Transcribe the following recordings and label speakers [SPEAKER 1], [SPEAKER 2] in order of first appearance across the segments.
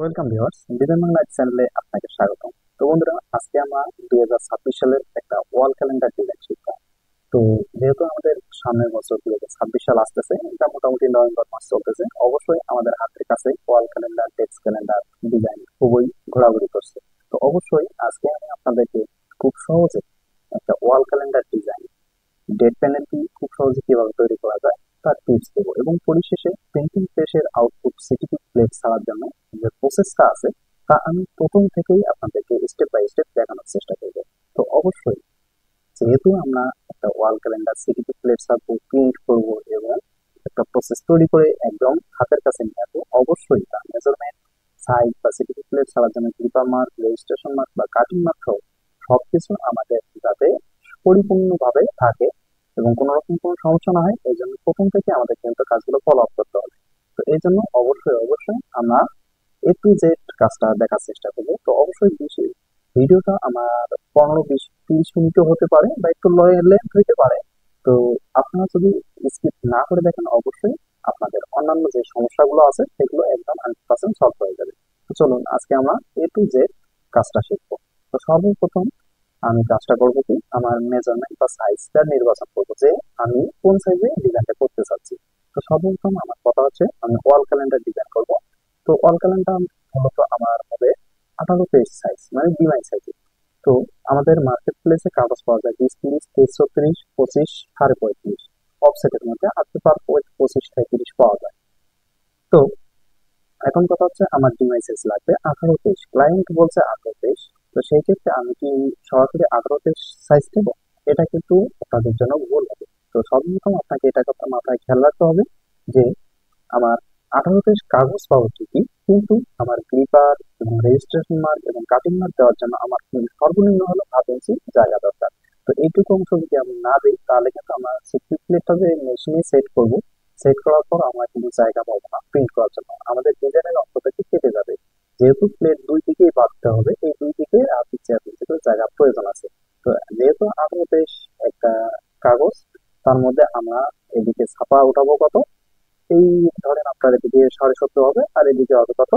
[SPEAKER 1] Welcome viewers, design Bangla চ্যানেলে আপনাকে স্বাগতম। তো বন্ধুরা, আজকে আমরা 2026 সালের একটা ওয়াল ক্যালেন্ডার ডিজাইন শিখব। তো যেহেতু আমাদের সামনের বছর 2026 সাল আসতেছে, এটা মোটামুটি নভেম্বর মাস চলতেছে, অবশ্যই আমাদের হাতের কাছে ওয়াল ক্যালেন্ডার, টেক্সট ক্যালেন্ডার ডিজাইন খুবই ঘোরাঘুরি করছে। তো অবশ্যই আজকে আমি আপনাদেরকে খুব সহজে একটা ওয়াল ক্যালেন্ডার ডিজাইন, ডেট প্যানেলটি খুব সহজে কিভাবে তৈরি করা যায় তার টিপস দেবো, এবং পরিশেষে প্রিন্টিং প্রেসের আউটপুট সিটিপি প্লেট ছাড়ার জন্য যে প্রসেসটা আছে তা আমি প্রথম থেকেই আপনাদেরকে স্টেপ বাই স্টেপ দেখানোর চেষ্টা করবো। তো অবশ্যই, যেহেতু আমরা একটা ওয়াল ক্যালেন্ডার সিটিপি প্লেট ছাড়বো, প্রিন্ট করবো এবং একটা প্রসেস তৈরি করে একদম হাতের কাছে নিয়ে আসবো, অবশ্যই তার মেজারমেন্ট, সাইজ বা সিটিপি প্লেট ছাড়ার জন্য ক্লিপার মার্ক, রেজিস্ট্রেশন মার্ক বা কাটিং মার্ক সহ সবকিছু আমাদের যাতে পরিপূর্ণভাবে থাকে এবং কোনো রকম কোনো সমস্যা না হয়, এই জন্য প্রথম থেকে আমাদের কিন্তু কাজগুলো ফলো আপ করতে হবে। তো এই জন্য অবশ্যই আমরা A to Z কাজটা দেখার চেষ্টা করবো। তো অবশ্যই ভিডিওটা আমার 15-20-30 মিনিটও হতে পারে বা একটু লেন্থ হইতে পারে। তো আপনারা যদি স্কিপ না করে দেখেন, অবশ্যই আপনাদের অন্যান্য যে সমস্যাগুলো আছে সেগুলো একদম 100% সলভ হয়ে যাবে। তো চলুন আজকে আমরা A to Z কাজটা শিখবো। তো সর্বপ্রথম আমি কাজটা করবো কি, আমার মেজারমেন্ট বা সাইজটা নির্বাচন করবো যে আমি কোন সাইজে ডিজাইনটা করতে চাচ্ছি। তো সর্বপ্রথম আমার কথা হচ্ছে আমি ওয়াল ক্যালেন্ডার ডিজাইন করব। তো ওয়াল ক্যালেন্ডার মূলত আমার হবে 18 পেজ সাইজ, মানে ডিমাইন সাইজে। তো আমাদের মার্কেট প্লেসে কাগজ পাওয়া যায় 20, 30, 30, 36, 25, 35.5 অফসেটের মধ্যে, আর পেপার 25 থেকে 30 পাওয়া যায়। তো এখন কথা হচ্ছে আমার ডিভাইসেস লাগবে 18 পেজ, ক্লায়েন্ট বলছে 18 পেজ। তো সেই ক্ষেত্রে আমি কি সরাসরি 18 পেজ সাইজ দেবো? এটা কিন্তু আপনাদের জন্য ভুল হবে। তো সর্বপ্রথম আপনাকে এটা কথা মাথায় খেয়াল রাখতে হবে যে আমার 18 পেজ কাগজ পাবো ঠিকই, কিন্তু আমার ক্লিপার এবং রেজিস্ট্রেশন মার্ক এবং কাটিং মার্ক দেওয়ার জন্য আমার কিন্তু সর্বনিম্ন হলো 1/2 ইঞ্চি জায়গা দরকার। তো এইটুকু অংশ যদি আমি না দিই, তাহলে কিন্তু আমার সিক্সটি প্লেটটা যে মেশিনে সেট করবো, সেট করার পর আমরা কিন্তু জায়গা পাবো না প্রিন্ট করার জন্য, আমাদের ডিজাইনের অংশ থেকে কেটে যাবে। যেহেতু প্লেট দুই দিকেই বাঁধতে হবে, এই দুই দিকে আর পিছিয়ে করে জায়গা প্রয়োজন আছে। তো যেহেতু 18 পেজ একটা কাগজ, তার মধ্যে আমরা এদিকে ছাপা উঠাবো কত, এই ধরেন আপনার এদিকে 17.5 হবে আর এদিকে হবে কত,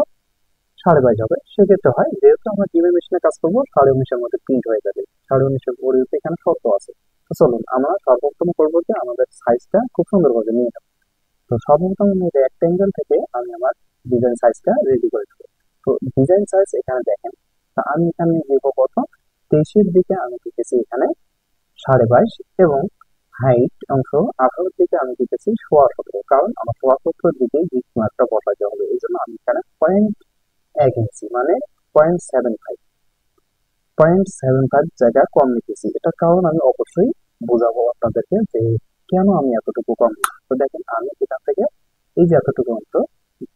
[SPEAKER 1] 22.5 হবে। সেক্ষেত্রে হয়, যেহেতু আমরা ডিমে মেশিনে কাজ করবো, 19.5-এর মধ্যে প্রিন্ট হয়ে যাবে। 19.5-এর পরিবর্তে এখানে 17 আছে। তো চলুন আমরা সর্বপ্রথম করবো কি, আমাদের সাইজটা খুব সুন্দরভাবে নিয়ে নেবো। তো সর্বপ্রথম আমি রেক্টেঙ্গেল থেকে আমি আমার ডিজাইন সাইজটা রেডি করে দেবো। তো ডিজাইন সাইজ এখানে দেখেন, তা আমি এখানে দিব কত, 23-এর দিকে আমি দিতেছি এখানে 22.5, এবং হাইট অংশ 18 থেকে আমি দিতেছি 17.5, কারণ আমার 17 দিকে জিপ মার্কটা বসাতে হবে, এই জন্য আমি এখানে 0.1 ইঞ্চি মানে 0.75, 0.75 জায়গা কম নিতেছি। এটার কারণ আমি অবশ্যই বোঝাবো আপনাদেরকে যে কেন আমি এতটুকু কম নিচ্ছি। তো দেখেন, আমি এখান থেকে এই যে এতটুকু অংশ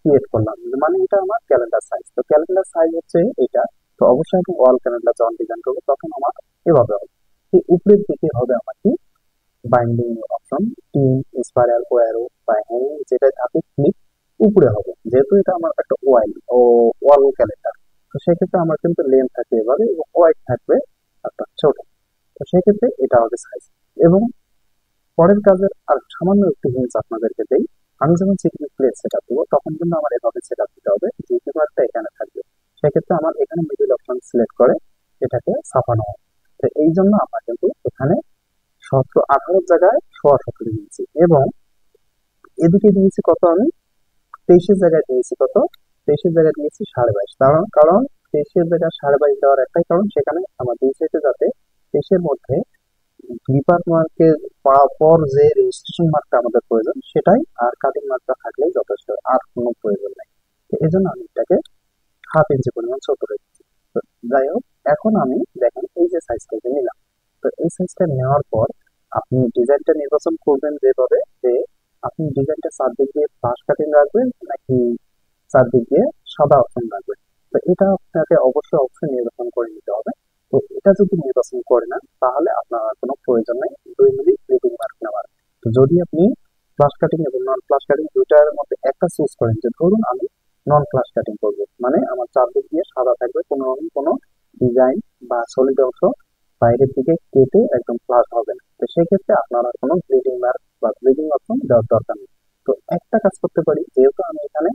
[SPEAKER 1] ক্রিয়েট করলাম, মানে এটা আমার ক্যালেন্ডার সাইজ। তো ক্যালেন্ডার সাইজ হচ্ছে এটা। তো অবশ্যই আমি ওয়াল ক্যালেন্ডার যখন ডিজাইন করবো তখন আমার এভাবে হবে। এই উপরের দিকে হবে আমার কি, বাইন্ডিং অপশন, টিম, স্পাইরাল, ওয়ারো বা হ্যাঙ্গিং যেটাই থাকুক, ক্লিক উপরে হবে, যেহেতু এটা আমার একটা ওয়াল ক্যালেন্ডার। তো সেক্ষেত্রে আমার কিন্তু লেন্থ থাকবে এভাবে এবং ওয়াইড থাকবে আপনার ছোট। তো সেক্ষেত্রে এটা হবে সাইজ। এবং পরের কাজের আর সামান্য একটু হিন্টস আপনাদেরকে দেই, আমি যখন সিটিপি প্লেট সেট আপ দেবো তখন কিন্তু আমার এভাবে সেট আপ দিতে হবে যে পেপারটা এখানে থাকবে। সেক্ষেত্রে আমার এখানে মিডিল অপশন সিলেক্ট করে এটাকে ছাপানো হবে। তো এই জন্য আমরা কিন্তু এখানে 17-18 জায়গায় 17.5 দিয়েছি, এবং এদিকে দিয়েছি কত, আমি 23-এর জায়গায় দিয়েছি কত, 23-এর জায়গায় দিয়েছি 22.5। কারণ কারণ 23-এর জায়গায় 22.5 দেওয়ার একটাই কারণ, সেখানে আমার দুই সাইডে যাতে 23-এর মধ্যে গ্রিপার মার্কের পাওয়ার পর যে রেজিস্ট্রেশন মার্কটা আমাদের প্রয়োজন সেটাই, আর কাটিং মার্কটা থাকলেই যথেষ্ট, আর কোনো প্রয়োজন নেই। তো এই জন্য আমি এটাকে 1/2 ইঞ্চি পরিমাণ ছোট রেখেছি। তো যাই হোক, এখন আমি দেখেন এই যে সাইজটা নিলাম। তো এই সাইজটা নেওয়ার পর আপনি ডিজাইনটা নির্বাচন করবেন যেভাবে, যে আপনি ডিজাইনটা চারদিক দিয়ে ব্রাশ কাটিং রাখবেন নাকি চারদিক দিয়ে সাদা অপশন রাখবেন। তো এটা আপনাকে অবশ্যই নির্বাচন করে নিতে হবে। তো এটা যদি নির্বাচন করে নেন তাহলে আপনার আর কোনো প্রয়োজন নেই 2 মিলি গ্রেডিং মার্ক নেওয়ার। তো যদি আপনি ফ্লাশ কাটিং এবং নন ফ্লাশ কাটিং দুইটার মধ্যে একটা চুজ করেন, যে ধরুন আমি নন ফ্লাশ কাটিং করবো, মানে আমার চারদিক দিয়ে সাদা থাকবে, কোনো রকম কোনো ডিজাইন বা সলিড অংশ বাইরের দিকে কেটে একদম ফ্লাশ হবে না, তো সেক্ষেত্রে আপনার আর কোনো গ্রেডিং মার্ক বা গ্রেডিং অপশন দেওয়ার দরকার নেই। তো একটা কাজ করতে পারি, যেহেতু আমি এখানে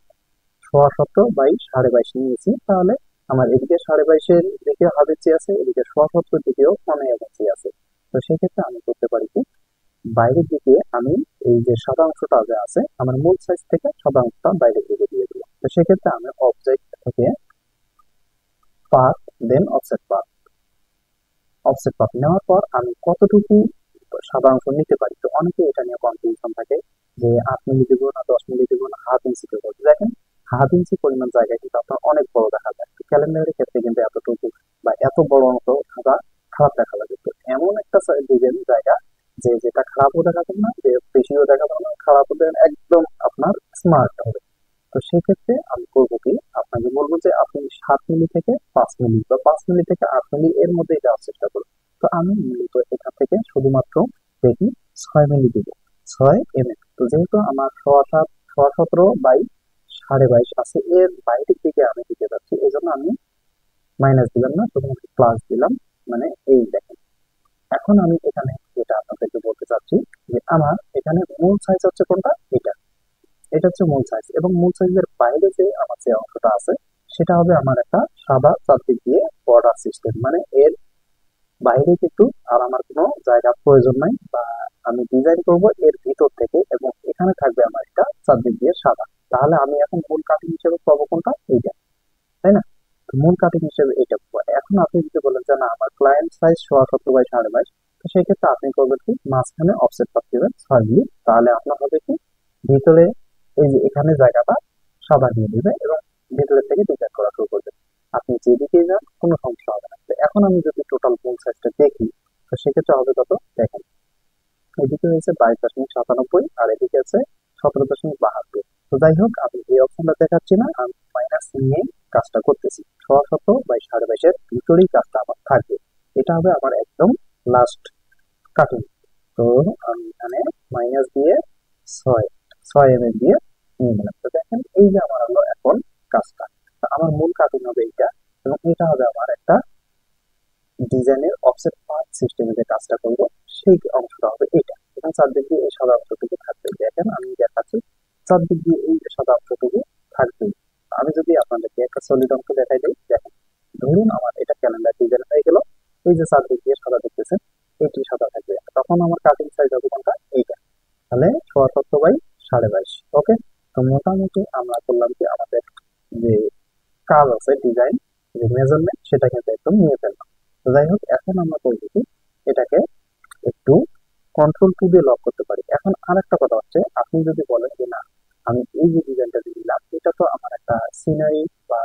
[SPEAKER 1] 16.5/22 নিয়েছি, তাহলে আমার এদিকে 22.5-এর দিকে হাফ ইঞ্চি আছে, এদিকে 16.5 দিকেও 1/1 ইঞ্চি আছে। তো সেক্ষেত্রে আমি করতে পারি কি, বাইরের দিকে আমি এই যে সাদা অংশটা যে আছে আমার মূল সাইজ থেকে সাদা অংশটা বাইরের দিকে দিয়ে দিলাম। তো সেক্ষেত্রে আমি অবজেক্ট থেকে পাথ, দেন অফসেট পাথ নেওয়ার পর আমি কতটুকু সাদা অংশ নিতে পারি। তো অনেকে এটা নিয়ে কনফিউশন থাকে যে 8 মিলি দিব না 10 মিলি দিব না হাফ ইঞ্চি দেবো। দেখেন, হাফ ইঞ্চি পরিমাণ জায়গা কিন্তু আপনার অনেক বড় দেখা যায়, ক্যালেন্ডারের ক্ষেত্রে কিন্তু এতটুকু বা এত বড় অংশ থাকা খারাপ দেখা লাগে। তো এমন একটা ডিজাইন জায়গা যে যেটা খারাপও দেখাবেন না, যে বেশিও দেখাবেন না, খারাপও দেন, একদম আপনার স্মার্ট হবে। তো সেক্ষেত্রে আমি করবো কি, আপনাকে বলবো যে আপনি 7 মিলি থেকে 5 মিলি বা 5 মিলি থেকে 8 মিলি এর মধ্যে যাওয়ার চেষ্টা করুন। তো আমি মূলত এখান থেকে শুধুমাত্র দেখি 6 মিলি দিব, 6 mm। তো যেহেতু আমার 17.5 আছে, এর বাইরের দিকে আমি দিতে যাচ্ছি, এই জন্য আমি মাইনাস দিলাম না, শুধুমাত্র প্লাস দিলাম। মানে এই দেখেন, এখন আমি এখানে যেটা আপনাদেরকে বলতে চাচ্ছি যে আমার এখানে মূল সাইজ হচ্ছে কোনটা, এটা এটা হচ্ছে মূল সাইজ, এবং মূল সাইজের বাইরে যে আমার যে অংশটা আছে সেটা হবে আমার একটা সাদা চারদিক দিয়ে বর্ডার সিস্টেম। মানে এর বাইরে কিন্তু আর আমার কোনো জায়গা প্রয়োজন নাই, বা আমি ডিজাইন করব এর ভিতর থেকে, এবং এখানে থাকবে আমার একটা চারদিক দিয়ে সাদা। তাহলে আমি এখন মূল কাটিং হিসেবে পাবো কোনটা, এইটা, তাই না? তো মূল কাটিং হিসেবে এটা পাবো। এখন আপনি যদি বলেন যে না আমার ক্লায়েন্ট সাইজ 17.5 বাই 22, তো সেক্ষেত্রে আপনি করবেন কি, মাঝখানে অফসেট পাত দিবেন 6 মিলি। তাহলে আপনার হবে কি, ভিতরে এই যে এখানে জায়গাটা সাদা দিয়ে দিবে, এবং ভেতরের থেকে ডিজাইন করা শুরু করবে। আপনি যেদিকে যান কোনো সমস্যা হবে না। তো এখন আমি যদি টোটাল ফুল সাইজটা দেখি, তো সেক্ষেত্রে হবে কত, দেখেন, এদিকে হয়েছে 22.97, আর এদিকে আছে 17.72। তো যাই হোক, আমি এই অপশনটা দেখাচ্ছি না, আমি মাইনাস নিয়ে কাজটা করতেছি। 17/22 ভিতরেই কাজটা আমার থাকবে। এটা হবে আমার একদম লাস্ট কাটিং। তো আমি এখানে মাইনাস দিয়ে ছয় 6 mm দিয়ে নিয়ে নিলাম। তো দেখেন, এই যে আমার হলো এখন কাজটা। তো আমার মূল কাটিং হবে এইটা, এবং এটা হবে আমার একটা ডিজাইনের অফসেট পার্ট সিস্টেমে যে কাজটা করবো সেই অংশটা হবে এটা। এবং চারদিক দিয়ে এই সাদা অংশটুকু থাকবে, দেখেন আমি দেখাচ্ছি, চারদিক দিয়ে এই যে সাদা অংশটুকু থাকবে। আমি যদি আপনাদেরকে একটা সলিড অংশ দেখাই দিই, দেখেন, ধরুন আমার এটা ক্যালেন্ডার ডিজাইন হয়ে গেল, এই যে চারদিক দিয়ে সাদা দেখতেছেন, এটি সাদা থাকবে, তখন আমার কাটিং সাইজ হবে কোনটা, এইটা। তাহলে 17/22। ওকে। তো মোটামুটি আমরা করলাম কি, আমাদের যে কাজ আছে ডিজাইন, যে মেজারমেন্ট, সেটা কিন্তু একদম নিয়ে ফেললাম। তো যাই হোক, এখন আমরা করবো কি, এটাকে একটু কন্ট্রোল দিয়ে লক করতে পারি। এখন আরেকটা কথা হচ্ছে, আপনি যদি বলেন যে না আমি এই যে ডিজাইনটা দিলাম এটা তো আমার একটা সিনারি বা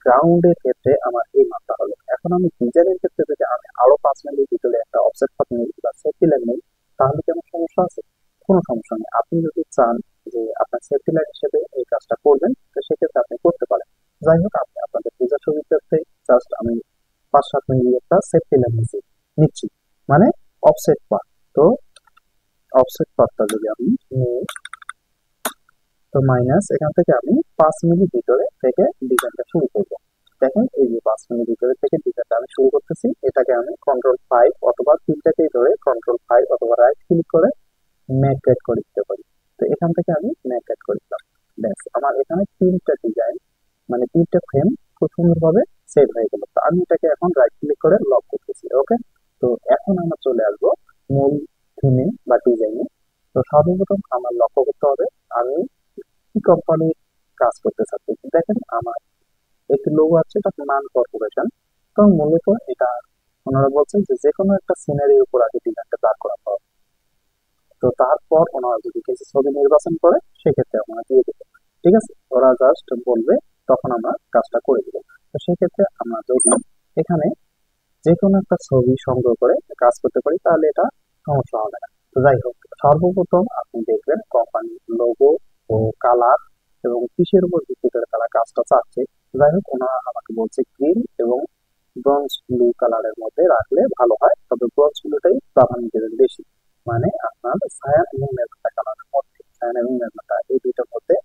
[SPEAKER 1] গ্রাউন্ডের ক্ষেত্রে আমার এই মাপটা হলো, এখন আমি ডিজাইনের ক্ষেত্রে যদি আমি আরো 5 মিলির ভিতরে একটা অফসেট পাত নিই বা সেফটি লাইন নিই, তাহলে কি আমার সমস্যা আছে? কোনো সমস্যা নেই। আপনি যদি চান যে আপনার সেফটি লাইন হিসেবে এই কাজটা করবেন, তো সেক্ষেত্রে আপনি করতে পারেন। যাই হোক, আপনি আপনাদের বোঝার সুবিধার্থে জাস্ট আমি 5-7 মিলি একটা সেফটি লাইন নিচ্ছি, মানে অফসেট পাত। তো অফসেট পাতটা যদি আমি নিই, তো মাইনাস এখান থেকে আমি 5 মিলি ভিতরে থেকে ডিজাইনটা শুরু করব। দেখেন, এই যে 5 মিলি ভিতরে থেকে ডিজাইনটা আমি শুরু করতেছি, এটাকে আমি Ctrl+5 অথবা তিনটাকেই ধরে Ctrl+5 অথবা রাইট ক্লিক করে ম্যাক গাইড করে দিতে পারি। তো এখান থেকে আমি ম্যাক গাইড করে দিলাম। ব্যাস, আমার এখানে তিনটা ডিজাইন, মানে তিনটা ফ্রেম খুব সুন্দরভাবে সেট হয়ে গেল। তো আমি এটাকে এখন রাইট ক্লিক করে লক করতেছি। ওকে। তো এখন আমরা চলে আসবো মূল থিমে বা ডিজাইনে। তো সর্বপ্রথম আমার লক্ষ্য করতে হবে আমি কি কোম্পানির কাজ করতে চাচ্ছি। দেখেন, আমার একটি লোগো আছে, এটা মান কর্পোরেশন। তো মূলত এটা ওনারা বলছেন যে যে কোনো একটা সিনারির উপর আগে ডিজাইনটা দাঁড় করাতে হবে। তো তারপর ওনারা যদি কিছু ছবি নির্বাচন করে, সেক্ষেত্রে ওনারা দিয়ে দেবে। ঠিক আছে, ওরা জাস্ট বলবে, তখন আমরা কাজটা করে দেবো। তো সেক্ষেত্রে আমরা যদি এখানে যে কোনো একটা ছবি সংগ্রহ করে কাজ করতে পারি, তাহলে এটা সমস্যা হবে না। তো যাই হোক, সর্বপ্রথম আপনি দেখবেন কোম্পানির লোগো ও কালার এবং কিসের উপর ভিত্তি করে তারা কাজটা চাচ্ছে। যাই হোক, ওনারা আমাকে বলছে গ্রিন এবং ব্রঞ্জ ব্লু কালারের মধ্যে রাখলে ভালো হয়, তবে ব্রঞ্জ ব্লুটাই প্রাধান্য দেবেন বেশি। মানে আপনার সায়ান এবং ম্যাজেন্টা কালারের মধ্যে, সায়ান এবং ম্যাজেন্টা এই দুইটার মধ্যে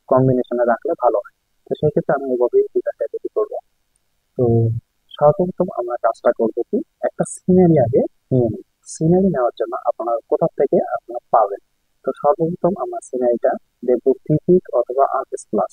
[SPEAKER 1] কম্বিনেশনে রাখলে ভালো হয়। তো সেক্ষেত্রে আমি ওইভাবেই ডিজাইনটা রেডি করবো। তো সর্বপ্রথম আমরা কাজটা করবো কি, একটা সিনারি আগে নিয়ে নিই। সিনারি নেওয়ার জন্য আপনারা কোথা থেকে আপনারা পাবেন। তো সর্বপ্রথম আমরা সিনারিটা দেখবো ফিজিক অথবা আর্ট প্লাস।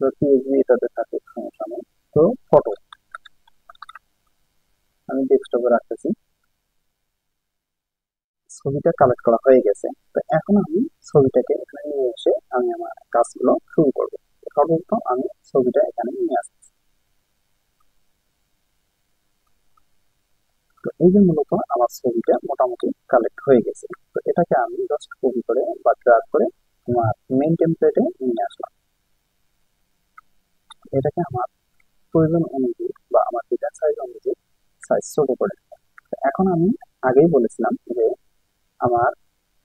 [SPEAKER 1] তো পিএইচডি এটাতে থাকে, সমস্যা নেই। তো ফটো আমি ডেস্কটপে রাখতেছি, ছবিটা কালেক্ট করা হয়ে গেছে। তো এখন আমি ছবিটাকে এখানে নিয়ে এসে আমি আমার কাজগুলো শুরু করবো। সর্বপ্রথম আমি ছবিটা এখানে নিয়ে আসছি। তো এই যে মূলত আমার ছবিটা মোটামুটি কালেক্ট হয়ে গেছে। তো এটাকে আমি জাস্ট কপি করে বা ড্র্যাগ করে আমার মেইন টেমপ্লেটে নিয়ে আসলাম। এটাকে আমার প্রয়োজন অনুযায়ী বা আমার ডেটা সাইজ অনুযায়ী সাইজ ছোট করে নিলাম। তো এখন আমি আগেই বলেছিলাম যে আমার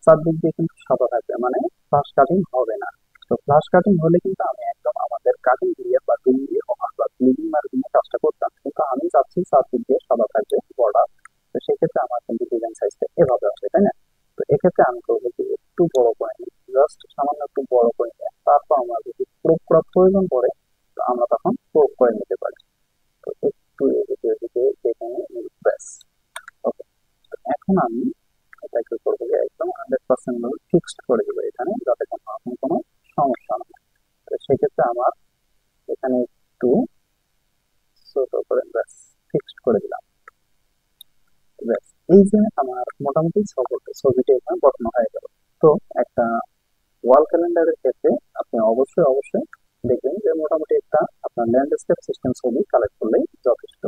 [SPEAKER 1] চারদিক দিয়ে কিন্তু সাদা থাকবে, মানে ফ্লাশ কাটিং হবে না। তো ফ্লাশ কাটিং হলে কিন্তু আমি একদম আমাদের কাটিং দিয়ে বা টুল দিয়ে বা ক্লিনিং মার্কিংয়ে কাজটা করতাম, কিন্তু আমি চাচ্ছি চারদিক দিয়ে সাদা থাকবে বর্ডার। তো সেক্ষেত্রে আমার কিন্তু ডিজাইন সাইজটা এভাবে হবে, তাই না? তো এক্ষেত্রে আমি করবো কি, একটু বড় করে নিই, জাস্ট সামান্য একটু বড় করে নিয়ে তারপর আমার যদি প্রয়োগ করার প্রয়োজন পড়ে তো আমরা তখন প্রয়োগ করে নিতে পারি। তো একটু এদিকে এদিকে দেখে নিই, ব্যাস। ওকে, এখন আমি এটাকে করবো যে একদম 100% ফিক্সড করে দেবো এখানে, যাতে কোনো রকম কোনো সমস্যা না হয়। তো সেক্ষেত্রে আমার এখানে একটু ছোট করে ব্যাস ফিক্সড করে দিলাম। ব্যাস, এই যে আমার মোটামুটি ছবিটা এখানে গঠন হয়ে গেল। তো একটা ওয়াল ক্যালেন্ডারের ক্ষেত্রে আপনি অবশ্যই অবশ্যই দেখবেন যে মোটামুটি একটা আপনার ল্যান্ডস্কেপ সিস্টেম ছবি কালেক্ট করলেই যথেষ্ট।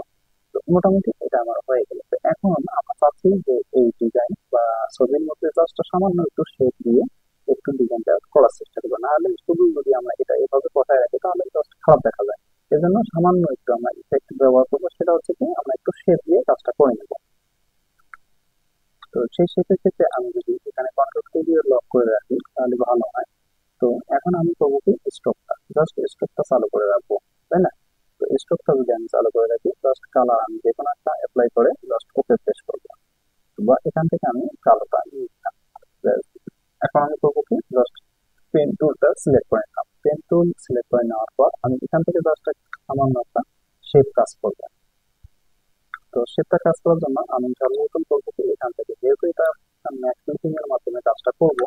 [SPEAKER 1] তো মোটামুটি এটা আমার হয়ে গেল। তো এখন আমরা চাচ্ছি যে এই ডিজাইন বা ছবির মধ্যে জাস্ট সামান্য একটু শেপ দিয়ে একটু ডিজাইনটা করার চেষ্টা করবো, না হলে শুধু যদি আমরা এটা এভাবে বসায় রাখি তাহলে জাস্ট খারাপ দেখা যায়। এজন্য সামান্য একটু আমরা ইফেক্ট ব্যবহার করবো, সেটা হচ্ছে কি আমরা একটু শেপ দিয়ে কাজটা করে নেবো। তো সেই শেপের ক্ষেত্রে আমি যদি এখানে কন্ট্রোল কি দিয়ে লক করে রাখি তাহলে ভালো হয়। তো এখন আমি করবো কি, স্ট্রোকটা জাস্ট স্ট্রোকটা চালু করে রাখবো, তাই না? তো স্ট্রোকটা যদি আমি চালু করে রাখি, জাস্ট কালার আমি যে কোনো একটা অ্যাপ্লাই করে জাস্ট ওকে প্রেস করবো, বা এখান থেকে আমি কালোটা নিয়ে নিলাম। এখন আমি করবো কি, জাস্ট পেন টুলটা সিলেক্ট করে নিলাম। পেন টুল সিলেক্ট করে নেওয়ার পর আমি এখান থেকে জাস্ট সামান্য একটা শেপ কাজ করবো। তো শেপটা কাজ করার জন্য আমি সর্বপ্রথম করবো কি, এখান থেকে যেহেতু এটা ম্যাট ক্লিপিং এর মাধ্যমে কাজটা করবো,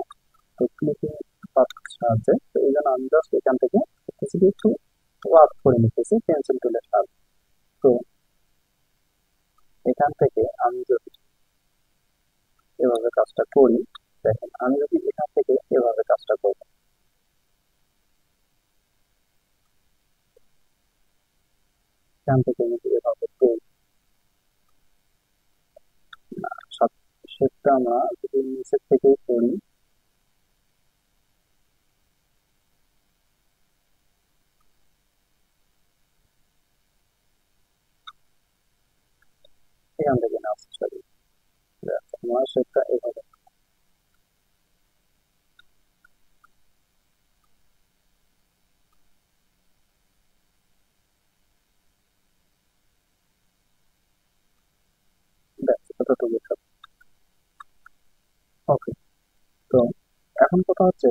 [SPEAKER 1] তো ক্লিপিং সাহায্যে, তো এই জন্য আমি জাস্ট এখান থেকে কিছু কিছু ওয়ার্ক করে নিতেছি পেন্সিল টুলের সাহায্যে। তো এখান থেকে আমি যদি এভাবে কাজটা করি, দেখেন আমি যদি এখান থেকে এভাবে কাজটা করবো, এখান থেকে যদি এভাবে করি, না, শেপটা আমরা যদি নিচের থেকেই করি, এখান থেকে নেওয়ার চেষ্টা করি, আমরা শেপটা এভাবে। ব্যাস, এতটুকু। ওকে, তো এখন কথা হচ্ছে,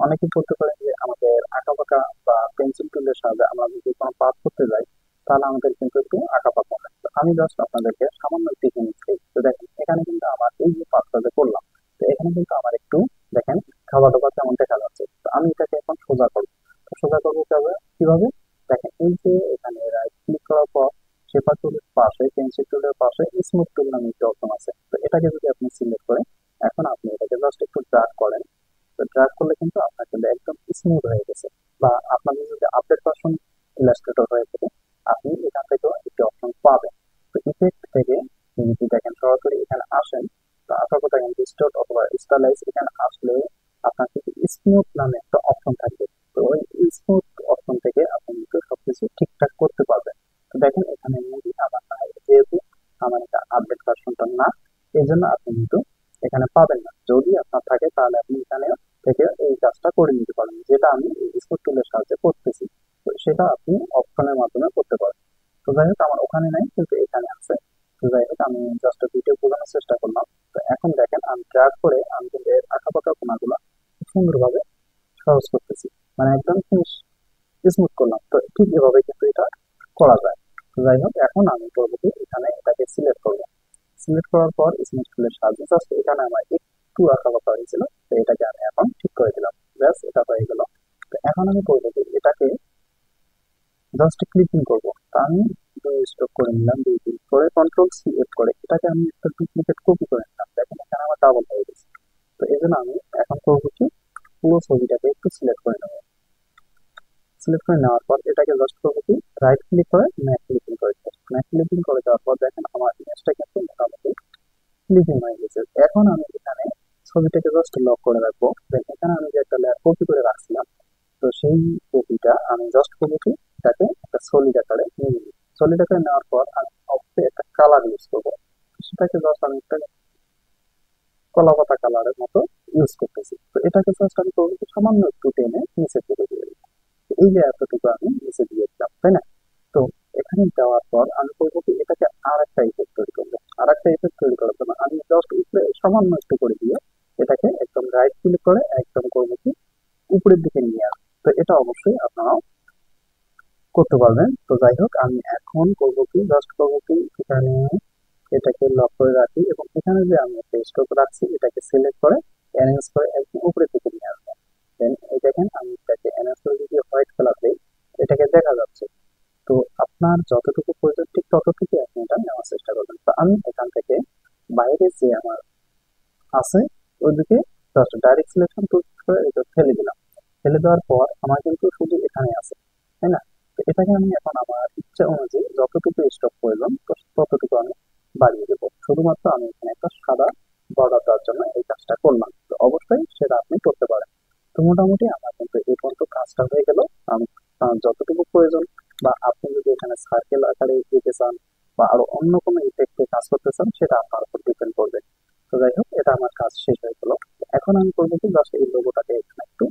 [SPEAKER 1] অনেকে বলতে পারেন যে আমাদের আঁকা বাঁকা বা পেন্সিল টুলের সাহায্যে আমরা যদি কোনো পাঠ করতে যাই তাহলে আমাদের কিন্তু একটু আঁকা বাঁকা হয়। তো আমি জাস্ট আপনাদেরকে সামান্য একটু জিনিস দিই। তো দেখেন এখানে কিন্তু আমার এই যে পাঠটা যে করলাম, তো এখানে কিন্তু আমার একটু দেখেন খাওয়া দাওয়া কেমন দেখা যাচ্ছে। তো আমি এটাকে এখন সোজা করবো। তো সোজা করবো কিভাবে, দেখেন এই যে এখানে রাইট ক্লিক করার পর শেপার টুলের পাশে পেন্সিল টুলের পাশে স্মুথ টুল নামে একটি অপশন আছে। তো এটাকে যদি আপনি সিলেক্ট করেন, এখন আপনি এটাকে জাস্ট একটু ড্র্যাগ করেন। তো ড্র্যাগ করলে কিন্তু আপনার কিন্তু একদম স্মুথ হয়ে গেছে। বা আপনাদের যদি আপডেট ভার্সন ইলাস্ট্রেটর হয়ে থাকে, আপনি এখান থেকেও একটি অপশন পাবেন। তো ইফেক্ট থেকে যদি দেখেন সরাসরি এখানে আসেন, তো আসার কথা কিন্তু স্টোর অথবা স্টাইলাইজ এখানে আসলে আপনার কিন্তু স্মুথ নামে একটা অপশন থাকবে। তো ওই স্মুথ অপশন থেকে আপনি কিন্তু সবকিছু ঠিকঠাক করতে পারবেন। তো দেখেন এখানে মুভি আমার নাই, যেহেতু আমার এটা আপডেট ভার্সনটা না, এই জন্য আপনি কিন্তু এখানে পাবেন না। যদি আপনার থাকে তাহলে আপনি এখানে থেকে এই কাজটা করে নিতে পারেন, যেটা আমি এই স্পোর্ট টুলের সাহায্যে করতেছি। তো সেটা আপনি অপশনের মাধ্যমে করতে পারেন। তো যাই হোক আমার ওখানে নাই কিন্তু এখানে আছে। তো যাই হোক আমি জাস্ট ভিডিও বোঝানোর চেষ্টা করলাম। তো এখন দেখেন আমি ড্র্যাগ করে আমি কিন্তু এর আঁকাবাঁকা কোণাগুলো খুব সুন্দরভাবে সহজ করতেছি, মানে একদম স্মুথ করলাম। তো ঠিক এভাবে কিন্তু এটা করা যায়। তো যাই হোক এখন আমি পরবর্তী এখানে এটাকে সিলেক্ট করবো। সিলেক্ট করার পর স্মুথ টুলের সাহায্যে জাস্ট এখানে আমার একটু আঁকাবাঁকা হয়েছিল, তো এটাকে আমি এখন ঠিক করে দিলাম। ব্যাস, এটা হয়ে গেল। তো এখন আমি করবো যে এটাকে জাস্ট ক্লিকিং করবো। তা আমি দুই স্ট্রোক করে নিলাম, দুই ক্লিক করে কন্ট্রোল সি এফ করে এটাকে আমি একটা ডুপ্লিকেট কপি করে নিলাম। দেখেন এখানে আমার ডাবল হয়ে গেছে। তো এই জন্য আমি এখন করবো কি, পুরো ছবিটাকে একটু সিলেক্ট করে নেবো। সিলেক্ট করে নেওয়ার পর এটাকে জাস্ট করবো কি, রাইট ক্লিক করে ম্যাক ক্লিকিং করে দেবো। ম্যাক ক্লিকিং করে দেওয়ার পর দেখেন আমার ইমেজটা কিন্তু মোটামুটি ক্লিকিং হয়ে গেছে। এখন আমি এখানে ছবিটাকে জাস্ট লক করে রাখবো। দেন এখানে আমি যে একটা লেয়ার কপি করে রাখছিলাম, তো সেই কপিটা আমি জাস্ট করবো কি, এটাকে একটা সলিড আকারে নিয়ে নিই। সলিড আকারে নেওয়ার পর আমি অবশ্যই একটা কালার ইউজ করবো। সেটাকে জাস্ট আমি একটা কলা পাতা কালারের মতো ইউজ করতেছি। তো এটাকে জাস্ট আমি করবো কি, সামান্য একটু টেনে নিচে দিকে দিয়ে দিই। এই যে এতটুকু আমি নিচে দিয়ে দিলাম, তাই না? তো এখানে দেওয়ার পর আমি করবো কি, এটাকে আর একটা ইফেক্ট তৈরি করবো। আর একটা ইফেক্ট তৈরি করার জন্য আমি জাস্ট উপরে সামান্য একটু করে দিয়ে এটাকে একদম রাইট ক্লিক করে একদম করবো কি, উপরের দিকে নিয়ে আসবো। তো এটা অবশ্যই আপনারাও করতে পারবেন। তো যাই হোক, আমি এখন করবো কি, জাস্ট করবো কি, এখানে এটাকে লক করে রাখি এবং এখানে যে আমি একটা স্ট্রোক রাখছি এটাকে সিলেক্ট করে এনহ্যান্স করে একদম উপরের দিকে নিয়ে আসবো। দেন এই দেখেন আমি এটাকে এনহ্যান্স করে যদি হোয়াইট কালার দিই, এটাকে দেখা যাচ্ছে। তো আপনার যতটুকু প্রয়োজন ঠিক ততটুকু আপনি এটা নেওয়ার চেষ্টা করবেন। তো আমি এখান থেকে বাইরে যে আমার আছে ওইদিকে জাস্ট ডাইরেক্ট সিলেকশন করে এটা ফেলে দিলাম। ফেলে দেওয়ার পর আমার কিন্তু শুধু এখানে আছে, তাই না? তো এটাকে আমি এখন আমার ইচ্ছা অনুযায়ী যতটুকু স্টক প্রয়োজন তো ততটুকু আমি বাড়িয়ে দেবো। শুধুমাত্র আমি এখানে একটা সাদা বর্ডার দেওয়ার জন্য এই কাজটা করলাম। তো অবশ্যই সেটা আপনি করতে পারেন। তো মোটামুটি আমার কিন্তু এই পর্যন্ত কাজটা হয়ে গেল। আমি যতটুকু প্রয়োজন, বা আপনি যদি এখানে সার্কেল আকারে দিতে চান বা আরো অন্য কোনো ইফেক্টে কাজ করতে চান, সেটা আপনার উপর ডিপেন্ড করবে। তো যাই হোক, এটা আমার কাজ শেষ হয়ে গেল। এখন আমি করবো কি, জাস্ট এই লোগোটাকে এখানে একটু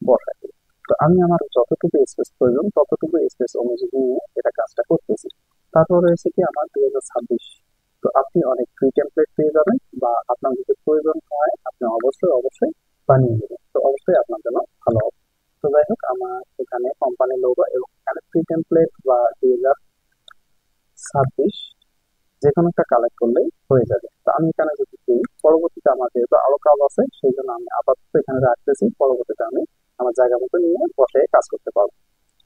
[SPEAKER 1] বসাই দিই। তো আমি আমার যতটুকু স্পেস প্রয়োজন ততটুকু স্পেস অনুযায়ী নিয়ে এটা কাজটা করতেছি। তারপর রয়েছে কি আমার 2026। তো আপনি অনেক ফ্রি টেমপ্লেট পেয়ে যাবেন, বা আপনার যদি প্রয়োজন হয় আপনি অবশ্যই অবশ্যই বানিয়ে নেবেন। তো অবশ্যই আপনার জন্য ভালো হবে। তো যাই হোক, আমার এখানে কোম্পানি লোগো এবং এখানে ফ্রি টেমপ্লেট বা 2026 যে কোনো একটা কালেক্ট করলেই হয়ে যাবে। তো আমি এখানে যদি দিই, পরবর্তীতে আমার যেহেতু আরো কাজ আছে সেই জন্য আমি আপাতত এখানে রাখতেছি। পরবর্তীতে আমি আমার জায়গা মতো নিয়ে বসে কাজ করতে পারবো।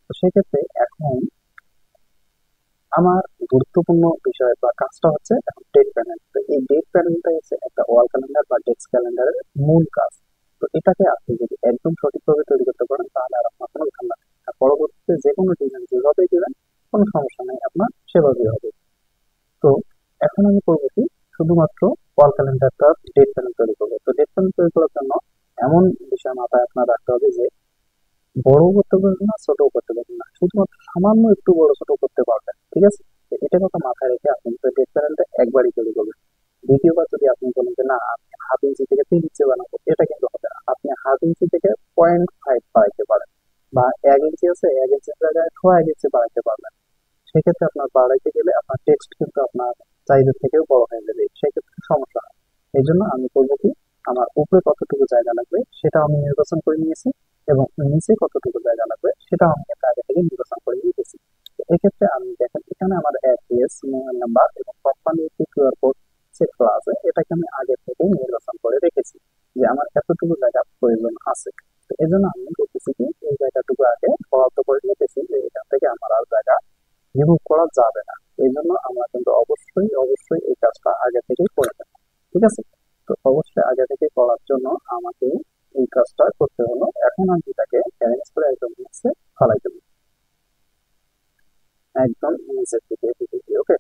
[SPEAKER 1] তো সেক্ষেত্রে এখন আমার গুরুত্বপূর্ণ বিষয় বা কাজটা হচ্ছে এখন ডেট প্যানেল। তো এই ডেট প্যানেলটা হচ্ছে একটা ওয়াল ক্যালেন্ডার বা ডেস্ক ক্যালেন্ডারের মূল কাজ। তো এটাকে আপনি যদি একদম সঠিকভাবে তৈরি করতে পারেন তাহলে আর আপনার কোনো ঝামেলা নেই। আর পরবর্তীতে যে কোনো ডিজাইন যেভাবেই দেবেন কোনো সমস্যা নেই, আপনার সেভাবেই হবে। তো এখন আমি করবো কি, শুধুমাত্র ওয়াল ক্যালেন্ডারটা ডেট প্যানেল তৈরি করবো। তো ডেট প্যানেল তৈরি করার জন্য এমন বিষয় মাথায় আপনার রাখতে হবে যে বড় করতে পারবেন না, ছোট করতে পারবেন না, শুধুমাত্র সামান্য একটু বড় ছোট করতে পারবেন, ঠিক আছে? তো এটা কথা মাথায় রেখে আপনি কিন্তু ডেট প্যানেলটা একবারই তৈরি করবেন। দ্বিতীয়বার যদি আপনি বলেন যে না আমি হাফ ইঞ্চি থেকে 3 ইঞ্চি বানাবো, এটা কিন্তু হবে না। আপনি হাফ ইঞ্চি থেকে 0.5 বাড়াইতে পারেন, বা 1 ইঞ্চি আছে 1 ইঞ্চির জায়গায় 1/2 ইঞ্চি বাড়াইতে পারবেন। সেক্ষেত্রে আপনার বাড়াইতে গেলে আপনার টেক্সট কিন্তু আপনার চাইজের থেকেও বড় হয়ে যাবে, সেক্ষেত্রে সমস্যা হয়। এই জন্য আমি করবো কি, আমার উপরে কতটুকু জায়গা লাগবে সেটা আমি নির্বাচন করে নিয়েছি এবং নিচে কতটুকু জায়গা লাগবে সেটা আমি কিন্তু আগে থেকে নির্বাচন করে নিয়েছি। তো এক্ষেত্রে আমি দেখেন এখানে আমার অ্যাড্রেস, মোবাইল নাম্বার এবং কোম্পানির একটি কিউআর কোড সেট করা আছে। এটাকে আমি আগে থেকে নির্বাচন করে রেখেছি যে আমার এতটুকু জায়গা প্রয়োজন আছে। তো এই জন্য আমি করতেছি কি, এই জায়গাটুকু আগে বরাদ্দ করে নিতেছি যে এখান থেকে আমার আর জায়গা রিমুভ করা যাবে না। এই জন্য আমরা কিন্তু অবশ্যই অবশ্যই এই কাজটা আগে থেকেই করে নেব, ঠিক আছে? তো অবশ্যই আগে থেকে করার জন্য আমাকে এই কাজটা করতে হলো। এখন আমি এটাকে অ্যারেঞ্জ করে একদম নিচে ফেলাই দেবো, একদম নিচের দিকে দিকে। ওকে,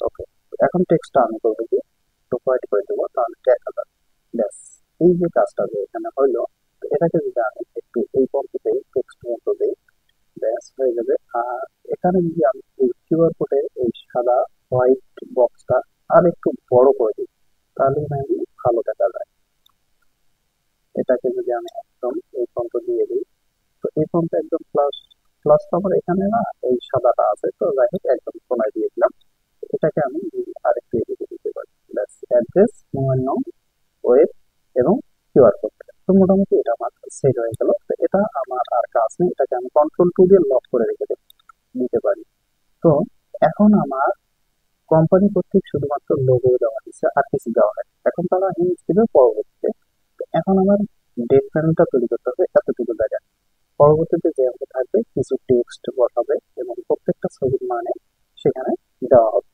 [SPEAKER 1] ওকে। এখন টেক্সটটা আমি করবো কি, একটু হোয়াইট করে দেবো, তাহলে দেখা যাবে। ব্যাস, এই যে কাজটা যে এখানে হইলো, তো এটাকে যদি আমি একটু এই পদ্ধতিতে টেক্সট মতো দিই, ব্যাস হয়ে যাবে। আর এখানে যদি আমি এই কিউআর কোডের এই সাদা হোয়াইট বক্সটা আর একটু বড় করে দিই তাহলে মেবি ভালো দেখা যায়। এটাকে যদি আমি একদম এই ফন্ট দিয়ে দিই, তো এই ফন্ট একদম প্লাস, প্লাস তো আমার এখানে না, এই সাদাটা আছে। তো যাই হোক, একদম কোনায় দিয়ে দিলাম। এটাকে আমি আর একটু এদিকে দিতে পারি। ব্যাস, অ্যাড্রেস, মোবাইল নং, ওয়েব এবং কিউআর কোড। তো মোটামুটি এটা আমার সেট হয়ে গেল। তো এটা আমার আর কাজ নেই, এটাকে আমি কন্ট্রোল 2 দিয়ে লক করে রেখে দিতে পারি। তো এখন আমার কোম্পানি কর্তৃক শুধুমাত্র লোগো দেওয়া হয়েছে, আর কিছু দেওয়া হয়। এখন তারা ইমেজ দিবে পরবর্তীতে। তো এখন আমার ডেট প্যানেলটা তৈরি করতে হবে এতটুকু জায়গায়। পরবর্তীতে যে অঙ্ক থাকবে কিছু টেক্সট বসাবে এবং প্রত্যেকটা ছবির মানে সেখানে দেওয়া হবে।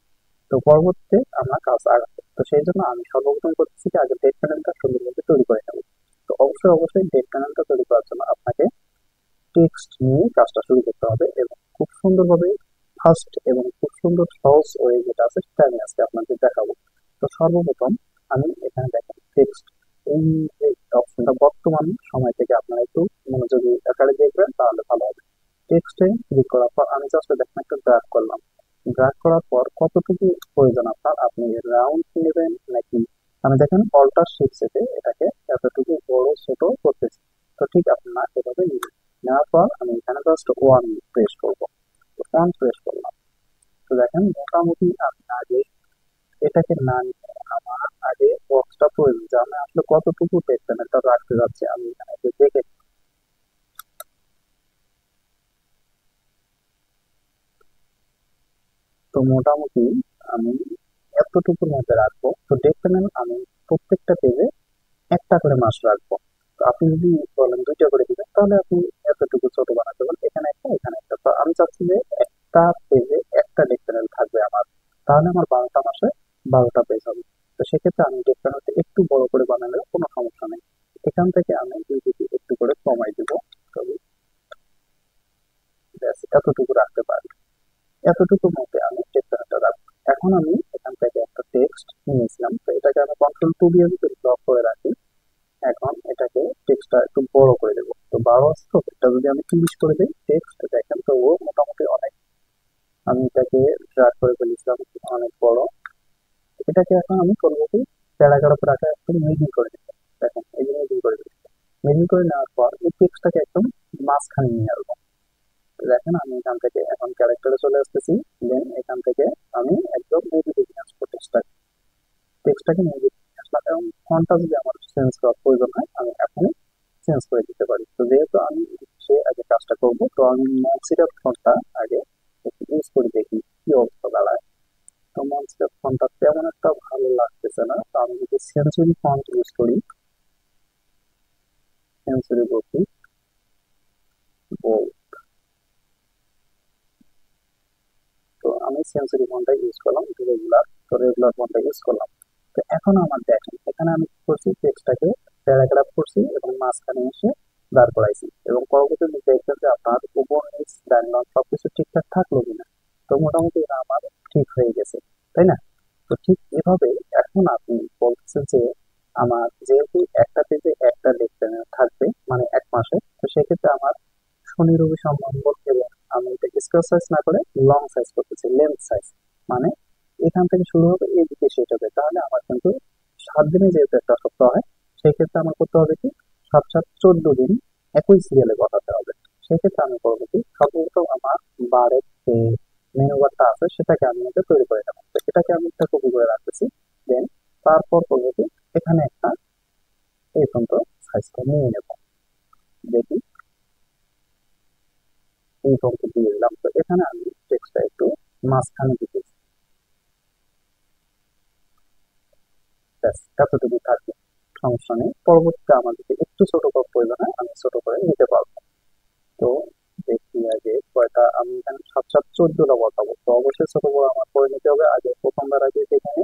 [SPEAKER 1] তো পরবর্তীতে আমরা কাজ আগাবো। তো সেই জন্য আমি সর্বপ্রথম করতেছি যে আগে ডেট প্যানেলটা সুন্দরভাবে তৈরি করে নেব। তো অবশ্যই ডেট প্যানেলটা তৈরি করার জন্য আপনাকে টেক্সট নিয়ে কাজটা শুরু করতে হবে এবং খুব সুন্দরভাবে ফার্স্ট এবং খুব সুন্দর সহজ ওয়ে যেটা আছে সেটা আমি আজকে আপনাদের দেখাবো। তো সর্বপ্রথম আমি এখানে দেখেন টেক্সট, এই যে অপশনটা বর্তমান সময় থেকে আপনারা একটু মনোযোগী আকারে দেখবেন তাহলে ভালো হবে। টেক্সটে ক্লিক করার পর আমি জাস্ট দেখেন একটা ড্র্যাগ করলাম। ড্র্যাগ করার পর কতটুকু প্রয়োজন আপনার, আপনি রাউন্ড নেবেন নাকি, আমি দেখেন অল্টার শিফটে এটাকে এতটুকু বড় ছোট করতেছি। তো ঠিক আপনারা এভাবে নেবেন। নেওয়ার পর আমি এখানে জাস্ট ওয়ান প্রেস করবো। ওয়ান প্রেস করলাম। তো দেখেন মোটামুটি আমি আগে এটাকে না নিয়ে আমার আগে বক্সটা প্রয়োজন যে আমি আসলে কতটুকু টেক্সট প্যানেলটা রাখতে যাচ্ছি আমি এখানে একটু দেখে। তো মোটামুটি আমি এতটুকুর মধ্যে রাখবো। তো টেক্সট প্যানেল আমি প্রত্যেকটা পেজে একটা করে মাস রাখবো। তো আপনি যদি বলেন দুইটা করে দিবেন তাহলে আপনি এতটুকু ছোট বানাতে পারেন, এখানে একটা এখানে একটা। তো আমি চাচ্ছি যে একটা পেজে একটা টেক্সট প্যানেল থাকবে আমার, তাহলে আমার 12টা মাসে 12টা পেজ হবে। তো সেক্ষেত্রে আমি টেক্সট প্যানেলটা একটু বড় করে বানালে কোনো সমস্যা নেই। এখান থেকে আমি দুই দিকে একটু করে কমাই দিব। তবে ব্যাস এতটুকু রাখতে পারি। এতটুকুর মধ্যে আমি টেক্সট প্যানেলটা রাখবো। এখন আমি এখান থেকে একটা টেক্সট নিয়েছিলাম, তো এটাকে আমি কন্ট্রোল 2 দিয়ে যদি ব্লক করে রাখি, এখন এটাকে টেক্সটটা একটু বড় করে দেবো। তো 12 আছে, তো এটা যদি আমি 30 করে দিই টেক্সট দেখেন তো ও মোটামুটি অনেক, আমি এটাকে ড্র্যাগ করে ফেলেছিলাম অনেক বড়। এটাকে এখন আমি করবো কি প্যারাগ্রাফ রাখা একটু মিডিল করে দিতে। দেখেন এই যে মিডিল করে দিচ্ছি। মিডিল করে নেওয়ার পর এই টেক্সটটাকে একদম মাঝখানে নিয়ে আসবো। তো দেখেন আমি এখান থেকে এখন ক্যারেক্টারে চলে আসতেছি। দেন এখান থেকে আমি একদম মিডিলে নিয়ে আসবো টেক্সটটাকে। টেক্সটটাকে মিডিলে নিয়ে আসলাম এবং ফন্টটা যদি আমার চেঞ্জ করার প্রয়োজন হয় আমি এখনই চেঞ্জ করে দিতে পারি। তো যেহেতু আমি সে আগে কাজটা করবো, তো আমি মনসিরাপ ফন্টটা আগে একটু ইউজ করে দেখি কি অবস্থা দাঁড়ায়। তো মনসিরাপ ফন্টটা তেমন একটা ভালো লাগতেছে না, তো আমি যদি সেঞ্চুরি ফন্ট ইউজ করি, সেঞ্চুরি বলছি bold। তো আমি সেঞ্চুরি ফন্টটা ইউজ করলাম রেগুলার। তো রেগুলার ফন্টটা ইউজ করলাম। তো এখন আমার দেখেন এখানে আমি কি করছি, টেক্সটটাকে প্যারাগ্রাফ করছি এবং মাঝখানে এসে দাঁড় করাইছি এবং পরবর্তীতে দেখবেন যে আপনার উপর নিচ ব্যাকগ্রাউন্ড সবকিছু ঠিকঠাক থাকলো কিনা। তো মোটামুটি এটা আমার ঠিক হয়ে গেছে, তাই না? তো ঠিক এভাবে এখন আপনি বলতেছেন যে আমার যেহেতু একটা পেজে একটা লেখ প্যানেল থাকবে মানে 1 মাসে, তো সেক্ষেত্রে আমার শনি রবি সোম মঙ্গল এবং আমি এটা স্কোয়ার সাইজ না করে লং সাইজ করতেছি, লেন্থ সাইজ। মানে এখান থেকে শুরু হবে এদিকে শেষ হবে, তাহলে আমার কিন্তু 7 দিনে যেহেতু একটা সপ্তাহ হয়, সেই ক্ষেত্রে আমার করতে হবে কি 7 7 14 দিন একই সিরিয়ালে বসাতে হবে। সেক্ষেত্রে আমি করবো কি সর্বপ্রথম আমার বারের যে মেনু বারটা আছে সেটাকে আমি এটা তৈরি করে নেবো। তো এটাকে আমি একটা কপি করে রাখতেছি। দেন তারপর করবো কি এখানে একটা এই পর্যন্ত সাইজটা নিয়ে নেবো। দেখি এই পর্যন্ত দিয়ে দিলাম। তো এখানে আমি টেক্সটটা একটু মাঝখানে দিতেছি। ব্যাস এতটুকু থাকবে, সমস্যা নেই। পরবর্তীতে আমার যদি একটু ছোট করার প্রয়োজন হয় আমি ছোট করে নিতে পারবো। তো দেখি আগে কয়টা, আমি এখানে 7 7 14টা বসাবো। তো অবশ্যই ছোট বড় আমার করে নিতে হবে। আগে প্রথমবার আগে সেখানে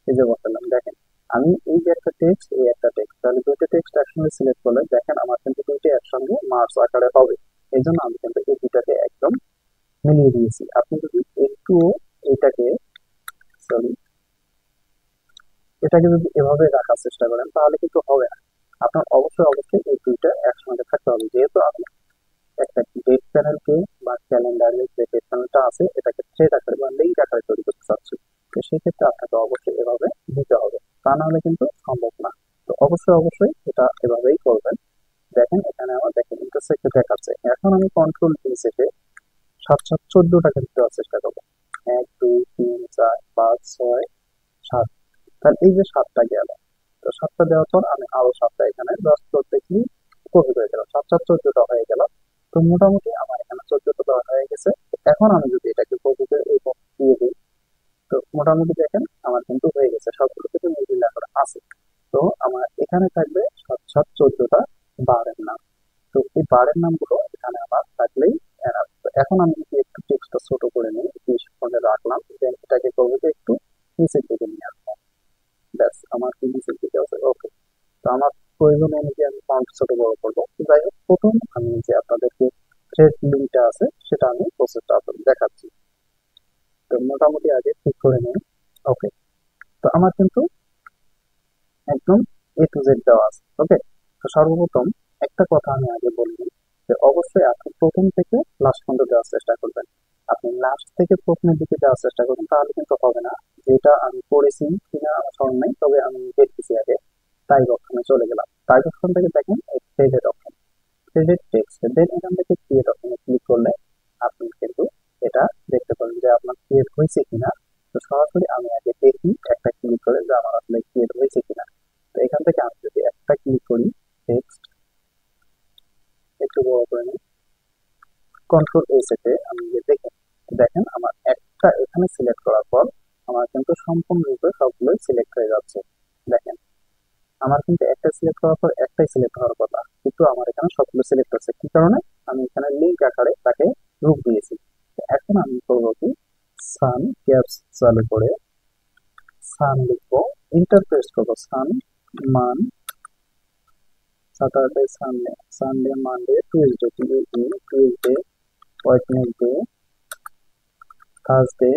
[SPEAKER 1] এই যে বসালাম। দেখেন আমি এই যে একটা টেক্সট এই একটা টেক্সট, তাহলে দুইটা টেক্সট একসঙ্গে সিলেক্ট করলে দেখেন আমার কিন্তু দুইটা একসঙ্গে মার্চ আকারে হবে। এই জন্য আমি কিন্তু এই দুইটাকে একদম মিলিয়ে দিয়েছি। আপনি যদি একটু এটাকে, সরি, এটাকে যদি এভাবে রাখার চেষ্টা করেন তাহলে কিন্তু হবে না। আপনার অবশ্যই এই দুইটা একসঙ্গে থাকতে হবে। যেহেতু আমি একটা ডেট প্যানেলকে বা ক্যালেন্ডারের যে ডেট প্যানেলটা আছে এটাকে থ্রেড আকারে বা লিঙ্ক আকারে তৈরি করতে চাচ্ছি। তো সেক্ষেত্রে আপনাকে অবশ্যই এভাবে দিতে হবে, তা না হলে কিন্তু সম্ভব না। তো অবশ্যই এটা এভাবেই করবেন। দেখেন এখানে আমার দেখেন ইন্টারসেক্টে দেখাচ্ছে। এখন আমি কন্ট্রোল ডি চেপে 7 7 14টাকে দেওয়ার চেষ্টা করবো। 1 2 3 4 5 6 7। তাহলে এই যে 7টা গেল। তো 7টা দেওয়ার পর আমি আরো 7টা এখানে জাস্ট প্রত্যেকলি কপি করে দিলাম। 7 7 14টা হয়ে গেল। তো মোটামুটি আমার এখানে 14টা দেওয়া হয়ে গেছে। এখন আমি যদি এটাকে কপি করে এই box দিয়ে দিই, তো মোটামুটি দেখেন আমার কিন্তু হয়ে গেছে, সবগুলো কিন্তু মিডিল এখন আছে। তো আমার এখানে থাকবে 7 7 14টা বারের নাম। তো এই বারের নামগুলো এখানে আমার থাকলেই enough। তো এখন আমি যদি একটু টেক্সটটা ছোট করে নিই, 20 রাখলাম, দেন এটাকে করবো যে একটু নিচের দিকে নিয়ে আসবো। ব্যাস, আমার কি নিচের দিকে আছে, ওকে। তো আমার প্রয়োজন অনুযায়ী আমি ফন্ট ছোট বড় করবো। তো যাই হোক, প্রথম আমি যে আপনাদেরকে থ্রেড লিঙ্কটা আছে সেটা আমি প্রসেসটা দেখাচ্ছি। তো মোটামুটি আগে ঠিক করে নিই, ওকে। তো আমার কিন্তু একদম A to Z দেওয়া আছে, ওকে। তো সর্বপ্রথম একটা কথা আমি আগে বলি যে অবশ্যই আপনি প্রথম থেকে লাস্ট পর্যন্ত দেওয়ার চেষ্টা করবেন। আপনি লাস্ট থেকে প্রথমের দিকে দেওয়ার চেষ্টা করবেন, তাহলে কিন্তু হবে না। যেটা আমি করেছি কিনা আমার স্মরণ নেই, তবে আমি দেখতেছি আগে। টাইপ অপশনে চলে গেলাম, টাইপ অপশন থেকে দেখেন এই থ্রেডেড অপশন, থ্রেডেড টেক্সট, দেন এখান থেকে ক্রিয়েট অপশনে ক্লিক করলে আপনি কিন্তু এটা দেখতে পারেন যে আপনার ক্রিয়েট হয়েছে কিনা। তো সরাসরি আমি আগে দেখি একটা ক্লিক করে যে আমার আসলে ক্রিয়েট হয়েছে কিনা। তো এখান থেকে আমি যদি একটা ক্লিক করি, টেক্সট একটু বড় করে নিই, কন্ট্রোল চেপে আমি যে দেখেন, দেখেন আমার একটা এখানে সিলেক্ট করার পর আমার কিন্তু সম্পূর্ণরূপে সবগুলোই সিলেক্ট হয়ে যাচ্ছে। দেখেন, আমার কিন্তু একটা সিলেক্ট করার পর একটাই সিলেক্ট হওয়ার কথা, কিন্তু আমার এখানে সবগুলো সিলেক্ট হচ্ছে। কি কারণে? আমি এখানে লিঙ্ক আকারে তাকে রূপ দিয়েছি। তো এখন আমি করবো কি, সান ক্যাপস চালু করে সান লিখবো, ইন্টারপ্রেস করবো সান, মান, Saturday, Sunday, Sunday, Monday, Tuesday, Tuesday, Wednesday, Thursday,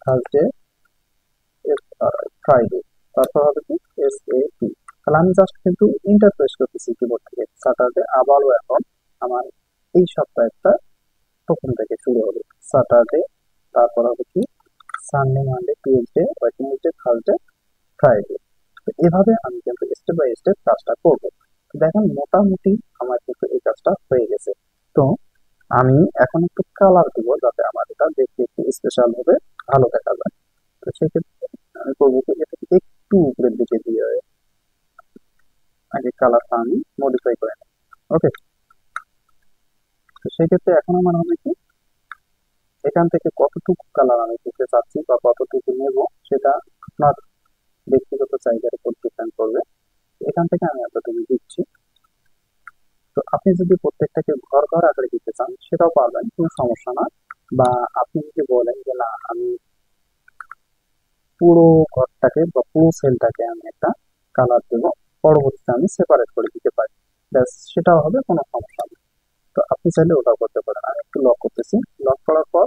[SPEAKER 1] Thursday, Friday. তারপর হবে কি, SAT। তাহলে আমি জাস্ট কিন্তু ইন্টারপ্রেস করতেছি কিবোর্ড থেকে। স্যাটারডে আবারও এখন আমার এই সপ্তাহটা প্রথম থেকে শুরু হবে। স্যাটারডে, তারপর হবে কি Sunday, Monday, Tuesday, Wednesday, Thursday, Friday. তো এভাবে আমি কিন্তু স্টেপ বাই স্টেপ কাজটা করবো। তো দেখেন মোটামুটি আমার কিন্তু এই কাজটা হয়ে গেছে। তো আমি এখন একটু কালার দিব, যাতে আমার এটা দেখতে একটু স্পেশাল হবে, ভালো দেখা যায়। তো সেক্ষেত্রে আমি করবো কি, এটাকে একটু উপরের দিকে দিয়ে আগে কালারটা আমি মডিফাই করে নিই, ওকে। তো সেক্ষেত্রে এখন আমার হবে কি, এখান থেকে কতটুকু কালার আমি দিতে চাচ্ছি বা কতটুকু নেব, সেটা আপনার ব্যক্তিগত চাহিদার উপর ডিপেন্ড করবে। এখান থেকে আমি এতটুকু দিচ্ছি। তো আপনি যদি প্রত্যেকটাকে ঘর ঘর আকারে দিতে চান সেটাও পারবেন, কোনো সমস্যা না। বা আপনি যদি বলেন যে না, আমি পুরো ঘরটাকে বা পুরো সেলটাকে আমি একটা কালার দেবো, পরবর্তীতে আমি সেপারেট করে দিতে পারি, ব্যাস সেটাও হবে, কোনো সমস্যা নেই। তো আপনি চাইলে ওটাও করতে পারেন। আমি একটু লক করতেছি, লক করার পর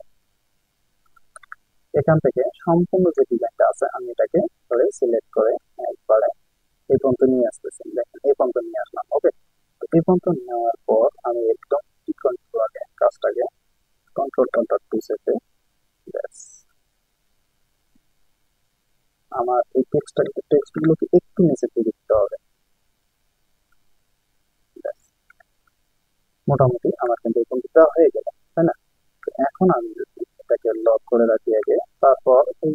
[SPEAKER 1] এখান থেকে সম্পূর্ণ যে ডিজাইনটা আছে আমি এটাকে ধরে সিলেক্ট করে একবারে এই পর্যন্ত নিয়ে আসতেছি। দেখেন এই পর্যন্ত নিয়ে আসলাম, ওকে। তো এই পর্যন্ত নেওয়ার পর আমি একদম কন্ট্রোল আগে কাজটাকে কন্ট্রোল চেপে, ব্যাস আমার এই টেক্সট গুলোকে একটু নিচে দিকে দিতে হবে, ব্যাস। মোটামুটি আমার কিন্তু এই পর্যন্ত দেওয়া হয়ে গেল, তাই না? তো এখন আমি যদি এটাকে লক করে রাখি আগে, তারপর এই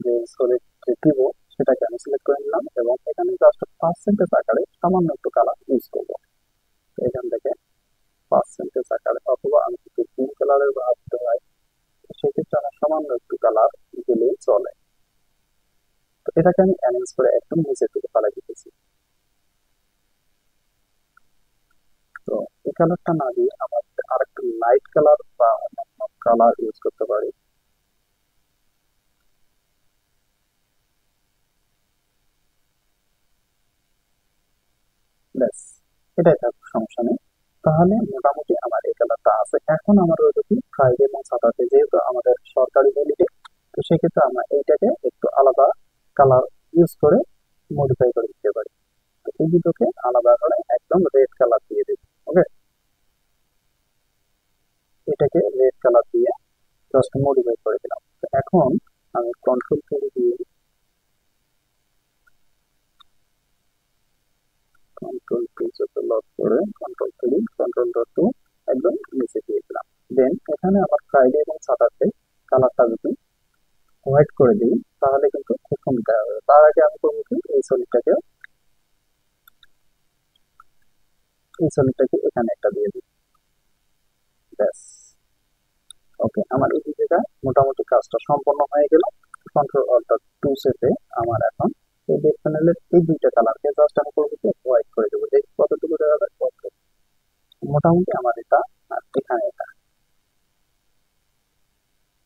[SPEAKER 1] যে সলিড যে দিব সেটাকে আমি সিলেক্ট করে নিলাম এবং এখানে জাস্ট পার্সেন্টেজ আকারে সামান্য একটু কালার ইউজ করবো। তো এখান থেকে পার্সেন্টেজ আকারে, অথবা আমি যদি গ্রিন কালারের ভাবতে হয় সেক্ষেত্রে আমার সামান্য একটু কালার দিলেই চলে। তো এটাকে আমি অ্যারেঞ্জ করে একদম নিচের দিকে পালাই দিতেছি। তো এই কালারটা না দিয়ে আমার আর একটু লাইট কালার বা অন্যান্য কালার ইউজ করতে পারি, ব্যাস এটাই থাকুক, সমস্যা নেই। তাহলে মোটামুটি আমার এই কালারটা আছে। এখন আমার রইল কি, ফ্রাইডে এবং স্যাটারডে যেহেতু আমাদের সরকারি হলিডে, তো সেক্ষেত্রে আমরা এইটাকে একটু আলাদা কালার ইউজ করে মডিফাই করে দিতে পারি। তো এই দুটোকে আলাদা করে একদম রেড কালার দিয়ে দেব, ওকে। এটাকে রেড কালার দিয়ে জাস্ট মডিফাই করে দিলাম। তো এখন আমি কন্ট্রোল করে দিয়ে কন্ট্রোল টু লক করে কন্ট্রোল.2 একদম নিচে দিয়ে দিলাম। দেন এখানে আবার ফ্রাইডে এবং স্যাটারডে কালারটা যদি হোয়াইট করে দিই তাহলে কিন্তু খুব সুন্দর হবে। তার আগে আমি করবো কি, এই সলিডটাকে এখানে একটা দিয়ে দিই, ব্যাস, ওকে। আমার এই দিকে মোটামুটি কাজটা সম্পন্ন হয়ে গেল। কন্ট্রোল.2 চেপে আমার এখন এই বেস প্যানেলের এই দুইটা কালারকে জাস্ট আমি করবো কি, হোয়াইট করে দেবো, দেখি কতটুকু দেখা যায়। মোটামুটি আমার এটা এখানে এটা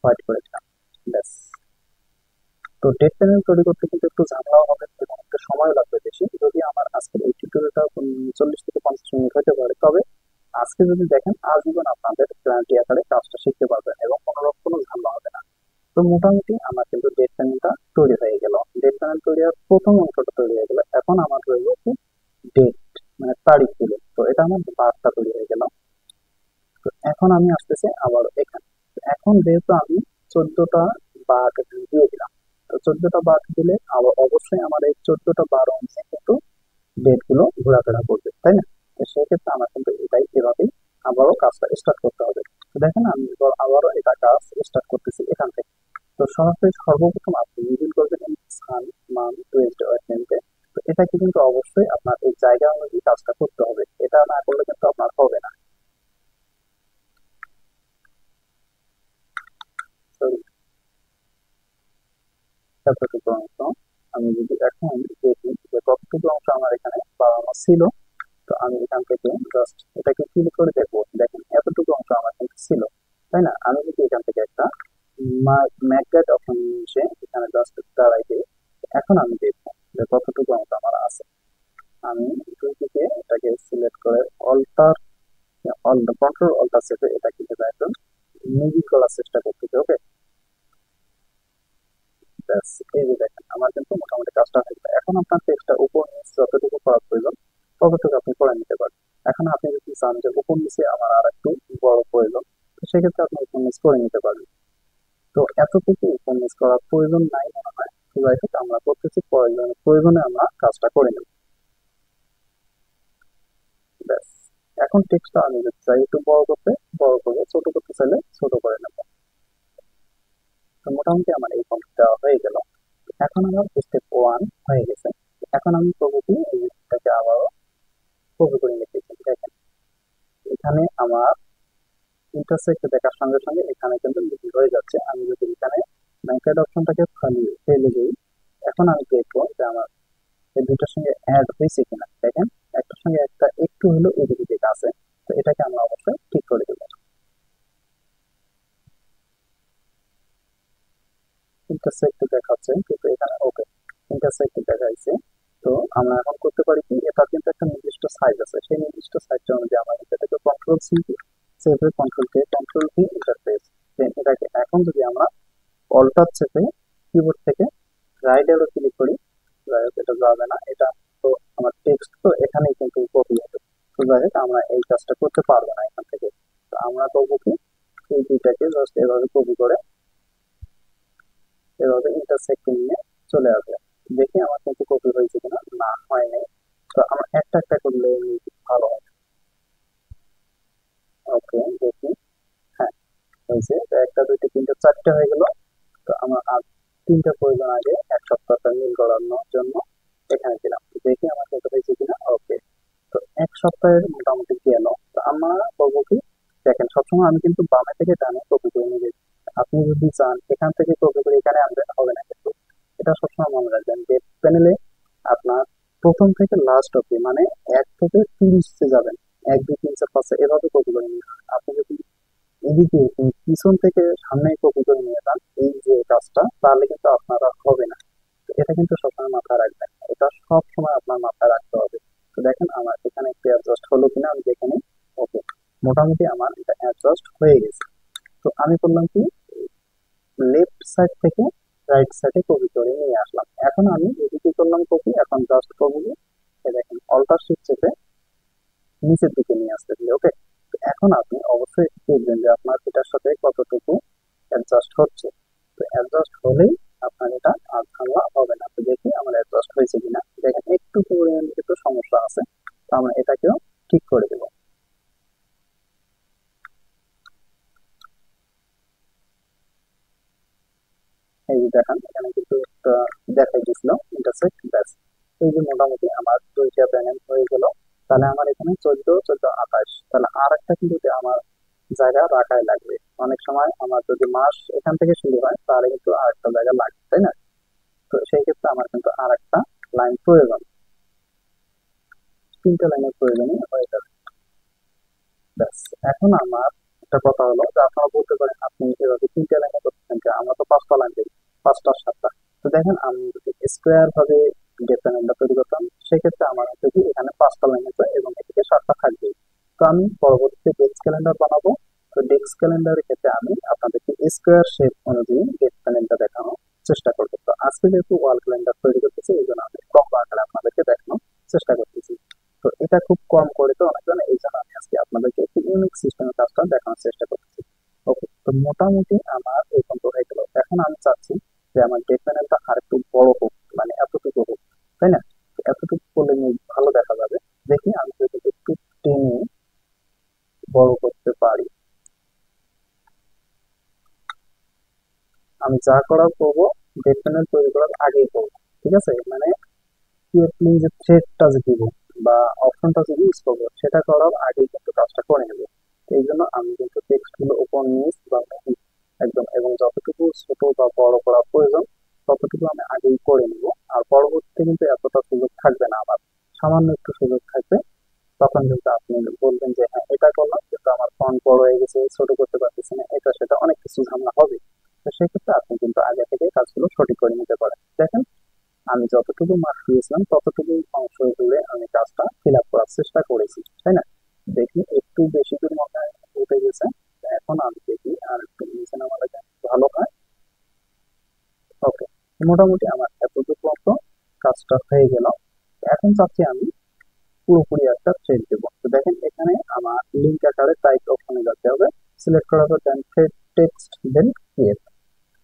[SPEAKER 1] হোয়াইট করে দিলাম, ব্যাস। তো ডেট প্যানেল তৈরি করতে কিন্তু একটু ঝামেলাও হবে এবং একটু সময় লাগবে বেশি। যদি আমার আজকের এই টিউটোরিয়ালটা 40 থেকে 50 মিনিট হতে পারে, তবে আজকে যদি দেখেন আজীবন আপনাদের গ্যারান্টি আকারে কাজটা শিখতে পারবেন এবং কোনোরকম কোনো ঝামেলা হবে না। তো মোটামুটি আমার কিন্তু ডেট প্যানেলটা তৈরি হয়ে গেল, ডেট প্যানেল তৈরি হওয়ার প্রথম অংশটা তৈরি হয়ে গেল। এখন আমার রইল কি ডেট, মানে তারিখ দিলে, তো এটা আমার বারটা তৈরি হয়ে গেল। তো এখন আমি আসতেছি আবার এখানে। তো এখন যেহেতু আমি 14টা বার দিয়ে দিলাম, তো 14টা বার দিলে আবার অবশ্যই আমার এই 14টা বার অনুযায়ী কিন্তু ডেট গুলো ঘোরাফেরা করবে, তাই না? তো সেক্ষেত্রে আমার কিন্তু এটাই এভাবেই আবারও কাজটা স্টার্ট করতে হবে। তো দেখেন আমি এবার আবারও এটা কাজ স্টার্ট করতেছি এখান থেকে। তো সরাসরি সর্বপ্রথম আপনি মিডিল করবেন সান, মান, টুয়েসডে, ওয়েডনেসডে। তো এটাকে কিন্তু অবশ্যই আপনার এই জায়গা অনুযায়ী কাজটা করতে হবে, এটা না করলে কিন্তু আপনার হবে না। সরি, এতটুকু অংশ আমি যদি এখন দেখি যে কতটুকু অংশ আমার এখানে বাড়ানো ছিল, তো আমি এখান থেকে জাস্ট এটাকে ক্লিক করে দেখবো। দেখেন এতটুকু অংশ আমার কিন্তু ছিল, তাই না? আমি যদি এখান থেকে একটা ম্যাকডেট অপশন এসে এখানে জাস্ট দাঁড়াই দিই, এখন আমি দেখবো যে কতটুকু অংশ আমার আছে। আমি দুই দিকে এটাকে সিলেক্ট করে অল্টার কন্ট্রোল অল্টার চেপে এটা কিন্তু একদম মিডিল করার চেষ্টা করতেছি। ওকে, ব্যাস। এই যে দেখেন আমার কিন্তু মোটামুটি কাজটা হয়ে গেল। এখন আপনার টেক্সটটা উপর নিচ যতটুকু করার প্রয়োজন ততটুকু আপনি করে নিতে পারেন। এখন আপনি যদি চান যে উপর নিচে আমার আর একটু বড় প্রয়োজন, তো সেক্ষেত্রে আপনি উপর নিচ করে নিতে পারবেন। তো এতটুকু উপর নিচ করার প্রয়োজন নাই মনে হয়। তো যাই হোক, আমরা করতেছি প্রয়োজনে প্রয়োজনে আমরা কাজটা করে নেব, ব্যাস। এখন টেক্সটটা আমি যদি চাই একটু বড় করতে বড় করবো, ছোট করতে চাইলে ছোট করে নেব। তো মোটামুটি আমার এই কমপ্লিট হয়ে গেল। এখন আমার স্টেপ 1 হয়ে গেছে। এখন আমি করবো কি, এই জিনিসটাকে আবারও কপি করে নিতেছি। দেখেন এখানে আমার ইন্টারসেক্ট দেখার সঙ্গে সঙ্গে এখানে কিন্তু লিখি হয়ে যাচ্ছে। আমি যদি এখানে ব্যাংকের অপশনটাকে ফেলে দিই, এখন আমি দেখবো যে আমার এই দুইটার সঙ্গে অ্যাড হয়েছে কিনা। দেখেন একটার সঙ্গে একটা একটু হলেও এদিকে দিকে আছে, তো এটাকে আমরা অবশ্যই ঠিক করে দেবো। ইন্টারসেক্ট দেখাচ্ছে কিন্তু এখানে ওকে, ইন্টারসেক্ট দেখাইছে। তো আমরা এখন করতে পারি কি, এটা কিন্তু একটা নির্দিষ্ট সাইজ আছে, সেই নির্দিষ্ট সাইজটা অনুযায়ী আমরা এটাকে control C, save control K, control V, interface. এটাকে এখন যদি আমরা অল্টার চেপে কিবোর্ড থেকে রাইট অ্যারো ক্লিক করি, যাই হোক এটা যাবে না, এটা তো আমার টেক্সট তো এখানেই কিন্তু কপি হবে। তো যাই হোক আমরা এই কাজটা করতে পারবো না এখান থেকে। তো আমরা করবো কি, এই দুইটাকে জাস্ট এভাবে কপি করে এভাবে ইন্টারসেক্ট নিয়ে চলে আসবে। দেখি আমার কিন্তু কপি হয়েছে কিনা, না হয় নাই। তো আমার একটা একটা করলে ভালো হয়। ওকে, দেখি, হ্যাঁ হয়েছে। তো একটা, দুইটা, তিনটা, চারটে হয়ে গেল। তো আমার আর তিনটা প্রয়োজন আগে এক সপ্তাহটা মিল করানোর জন্য এখানে দিলাম। তো দেখি আমার কিন্তু হয়েছে কিনা। ওকে, তো এক সপ্তাহের মোটামুটি গেল। তো আমরা করবো কি, দেখেন সবসময় আমি কিন্তু বামে থেকে ডানে কপি করে নিয়ে যাচ্ছি। আপনি যদি চান এখান থেকে কপি করে এখানে আনবেন, হবে না কিন্তু। এটা সবসময় মনে রাখবেন যে প্যানেলে আপনার প্রথম থেকে লাস্ট অব্দি, মানে 1 থেকে 30 যাবেন, 1, 2, 3, 4, 5 এভাবে কপি করে নিয়ে যাবেন। আপনি যদি এদিকে পিছন থেকে সামনে কপি করে নিয়ে যান এই যে কাজটা, তাহলে কিন্তু আপনার আর হবে না। তো এটা কিন্তু সবসময় মাথায় রাখবেন, এটা সব সময় আপনার মাথায় রাখতে হবে। তো দেখেন আমার এখানে একটু অ্যাডজাস্ট হলো কিনা আমি দেখে নিই। ওকে, মোটামুটি আমার এটা অ্যাডজাস্ট হয়ে গেছে। তো আমি করলাম কি, লেফট সাইড থেকে রাইট সাইডে কপি করে নিয়ে আসলাম। এখন আমি এদিকে করলাম কপি, এখন জাস্ট কপি, দেখেন অল্টার শিফট চেপে নিচের দিকে নিয়ে আসতেছি। ওকে, তো এখন আপনি অবশ্যই দেখবেন যে আপনার এটার সাথে কতটুকু অ্যাডজাস্ট হচ্ছে। তো অ্যাডজাস্ট হলেই আপনার এটা আর ঝামেলা হবে না। তো দেখি আমার অ্যাডজাস্ট হয়েছে কিনা। দেখেন একটু পরিমাণে একটু সমস্যা আছে, তো আমরা এটাকেও ঠিক করে দেবো। এই যে দেখেন এখানে কিন্তু একটা দেখাই দিছিল ইন্টারসেক্ট, ব্যাস। এই যে মোটামুটি আমার দুইটা প্যানেল হয়ে গেল। তাহলে আমার এখানে 14, 14, 28, তাহলে আর একটা কিন্তু আমার জায়গা রাখাই লাগবে। অনেক সময় আমার যদি মাস এখান থেকে শুরু হয় তাহলে কিন্তু আর একটা জায়গা লাগবে, তাই না? তো সেই ক্ষেত্রে আমার কিন্তু আর একটা লাইন প্রয়োজন, তিনটা লাইনের প্রয়োজনই হয়ে যাবে। ব্যাস। এখন আমার একটা কথা হলো যে আপনারা বলতে পারেন আপনি এভাবে 3টা লাইনে করতেছেন কেন, আমরা তো 5টা লাইন দিই, 5টা 7টা। তো দেখেন আমি যদি স্কোয়ার ভাবে ডেটা লাইনটা তৈরি করতাম, সেক্ষেত্রে আমার হচ্ছে কি এখানে 5টা লাইন আছে এবং এদিকে 7টা থাকবে। তো আমি পরবর্তীতে ডেস্ক ক্যালেন্ডার বানাবো। তো ডেস্ক ক্যালেন্ডারের ক্ষেত্রে আমি আপনাদেরকে স্কোয়ার শেপ অনুযায়ী ডেস্ক ক্যালেন্ডার দেখানোর চেষ্টা করবো। তো আজকে যেহেতু ওয়াল ক্যালেন্ডার তৈরি করতেছি, এই জন্য আমি লম্বা আকারে আপনাদেরকে দেখানোর চেষ্টা করতেছি। তো এটা খুব কম করে তো অনেকজন, এই জন্য আমি আজকে আপনাদেরকে একটি ইউনিক সিস্টেমের কাজটা দেখানোর চেষ্টা করতেছি। ওকে, তো মোটামুটি আমার এই পর্যন্ত হয়ে গেল। এখন আমি চাচ্ছি যে আমার ডেট প্যানেলটা আর একটু বড় হোক, মানে এতটুকু হোক, তাই না? তো এতটুকু করলে ভালো দেখা যাবে। দেখি আমি যদি একটু টেনে বড় করতে পারি। আমি যা করার করবো ডেট প্যানেল তৈরি করার আগেই করবো, ঠিক আছে? মানে আপনি যে থ্রেডটা যে দিব বা অপশনটা যে ইউজ করবো সেটা করার আগেই কিন্তু কাজটা করে নেবো। তো এই জন্য আমি কিন্তু টেক্সট গুলো উপর নিচ বা একদম এবং যতটুকু ছোট বা বড় করা প্রয়োজন ততটুকু আমি আগেই করে নিব। আর পরবর্তীতে কিন্তু এতটা সুযোগ থাকবে না আমার, সামান্য একটু সুযোগ থাকবে। তখন কিন্তু আপনি বলবেন যে হ্যাঁ এটা করলাম কিন্তু আমার ফন্ট বড় হয়ে গেছে, ছোট করতে পারতেছি না, এটা সেটা অনেক কিছু ঝামেলা হবে। তো সেক্ষেত্রে আপনি কিন্তু আগে থেকে কাজগুলো সঠিক করে নিতে পারেন। দেখেন আমি যতটুকু মার্ক দিয়েছিলাম ততটুকু অংশ জুড়ে আমি কাজটা ফিল আপ করার চেষ্টা করেছি, তাই না? দেখি একটু বেশি দূর মনে হয় উঠে গেছে। এখন আমি দেখি আর একটু নিচে নামালে ভালো হয়। ওকে, মোটামুটি আমার এতটুকু মতো কাজটা হয়ে গেল। এখন চাচ্ছি আমি পুরোপুরি একটা থ্রেড দেবো। তো দেখেন এখানে আমার লিঙ্ক আকারে টাইপ অপশনে যেতে হবে, সিলেক্ট করার পর then thread text then create.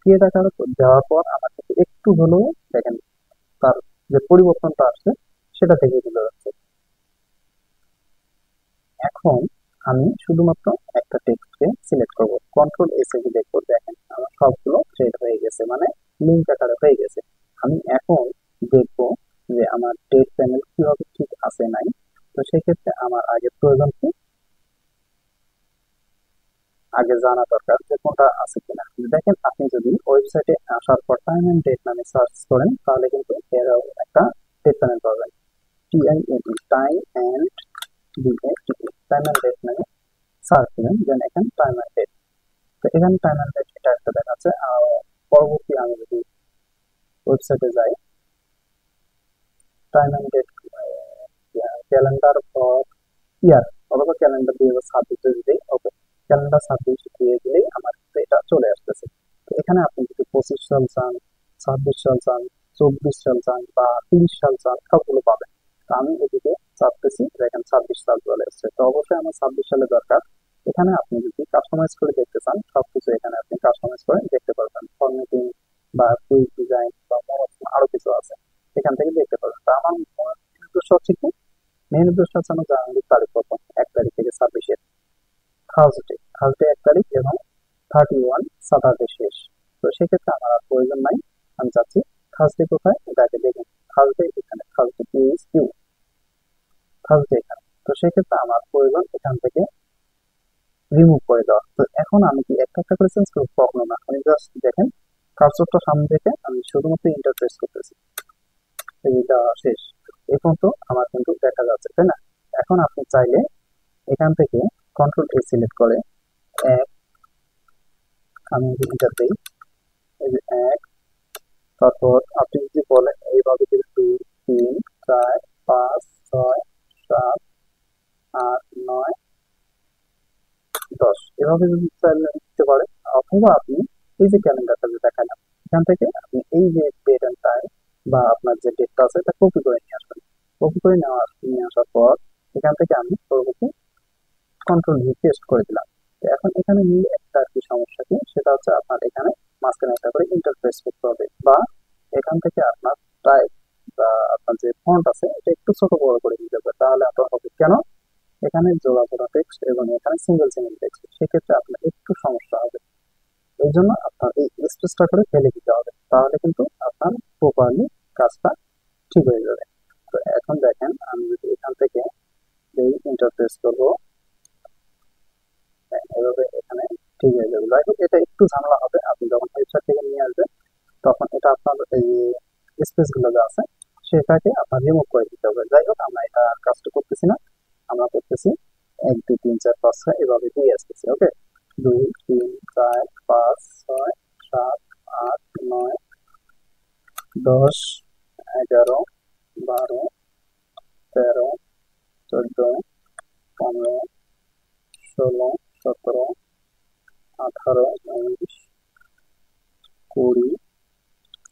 [SPEAKER 1] Create আকারে দেওয়ার পর আমার কাছে একটু হলেও দেখেন তার যে পরিবর্তনটা আসছে সেটা থেকে বোঝা যাচ্ছে। এখন আমি শুধুমাত্র একটা টেক্সটকে সিলেক্ট করব, কন্ট্রোল এস এ দেখবো, দেখেন আমার সবগুলো থ্রেড হয়ে গেছে, মানে লিঙ্ক আকারে হয়ে গেছে। আমি এখন দেখবো যে আমার ডেট প্যানেল কিভাবে ঠিক আছে নাই। তো সেক্ষেত্রে আমার আগে প্রয়োজন কি, আগে জানা দরকার যে কোনটা আছে কিনা। দেখেন আপনি যদি ওয়েবসাইটে আসার পর টাইম এন্ড ডেট নামে সার্চ করেন তাহলে কিন্তু এর একটা ডেট প্যানেল পাবেন, TINE time and DATP, time and date নামে সার্চ দিবেন, দেন এখানে টাইম এন্ড ডেট। তো এখানে টাইম এন্ড ডেট এটা একটা দেখাচ্ছে। আর পরবর্তী আমি যদি ওয়েবসাইটে যাই, time and date calendar for year অথবা ক্যালেন্ডার 2026 যদি দিই, ওকে, ক্যালেন্ডার 26 দিয়ে দিলেই আমার কিন্তু এটা চলে আসতেছে। তো এখানে আপনি যদি 25 সাল চান, 26 সাল চান, 24 সাল চান বা 30 সাল চান সবগুলো পাবেন। তো আমি এদিকে চাচ্তেছি দেখেন 26 সাল চলে এসছে, তো অবশ্যই আমার 26 সালে দরকার। এখানে আপনি যদি কাস্টমাইজ করে দেখতে চান সবকিছু এখানে আপনি কাস্টমাইজ করে দেখতে পারবেন, ফরম্যাটিং বা কুইক ডিজাইন বা আরো কিছু আছে, এখান থেকে দেখতে পারবেন। তো আমার উদ্দেশ্য হচ্ছে কি, মেইন উদ্দেশ্য হচ্ছে আমার জানুয়ারির তারিখ কত, 1 তারিখ থেকে 26-এর থার্সডে, থার্সডে 1 তারিখ এবং 31 স্যাটারডে শেষ। তো সেক্ষেত্রে আমার আর প্রয়োজন নাই। আমি চাচ্ছি থার্সডে কোথায় এটাকে দেখুন, থার্সডে এখানে, থার্সডে ইজ কিউ, থার্সডে এখানে। তো সেক্ষেত্রে আমার প্রয়োজন এখান থেকে রিমুভ করে দেওয়া। তো এখন আমি কি একটা একটা করে চেঞ্জ করবো, কখনো না, আমি জাস্ট দেখেন কার্সরটা সামনে রেখে আমি শুধুমাত্র ইন্টারফেস করতেছি, এইটা শেষ। এই পর্যন্ত আমার কিন্তু দেখা যাচ্ছে, তাই না? এখন আপনি চাইলে এখান থেকে কন্ট্রোল এ সিলেক্ট করে এক, আমি যদি এটা দিই, এই যে এক, তারপর আপনি যদি বলেন এইভাবে যদি 2 3 4 5 6 7 8 9 10 এভাবে যদি চাইলে দিতে পারে। অথবা আপনি এই যে ক্যালেন্ডারটা যে দেখালাম এখান থেকে আপনি এই যে ডেট এন্ড টাইম বা আপনার যে ডেটটা আছে এটা কপি করে নিয়ে আসবেন। কপি করে নিয়ে আসার পর এখান থেকে আমি পরবর্তী কন্ট্রোল ভি পেস্ট করে দিলাম। তো এখন এখানে নিয়ে একটা আর কি সমস্যা কি, সেটা হচ্ছে আপনার এখানে মাঝখানে একটা করে ইন্টারফেস করতে হবে, বা এখান থেকে আপনার টাইপ বা আপনার যে ফন্ট আছে এটা একটু ছোট বড় করে দিতে হবে, তাহলে আপনার হবে কেন, এখানে জোড়া জোড়া টেক্সট এবং এখানে সিঙ্গেল সিঙ্গেল টেক্সট, সেক্ষেত্রে আপনার একটু সমস্যা হবে। এই জন্য আপনার এই স্পেসটা করে ফেলে দিতে হবে, তাহলে কিন্তু আপনার প্রপারলি কাজটা ঠিক হয়ে যাবে। তো এখন দেখেন আমি যদি এখান থেকে এই ইন্টারফেস করবো, এভাবে এখানে ঠিক হয়ে যাবে। যাই হোক এটা একটু ঝামেলা হবে, আপনি যখন ওয়েবসাইট থেকে নিয়ে আসবেন তখন এটা আপনার এই স্পেস গুলো যা আছে সেটাকে আপনার রিমুভ করে দিতে হবে। যাই হোক আমরা এটা আর কাজটা করতেছি না, আমরা করতেছি 1 2 3 4 5 6 এভাবে দিয়ে আসতেছি। ওকে, 2 3 4 5 6 7 8 9 10 11 12 13 14 15 16 17 18 19 20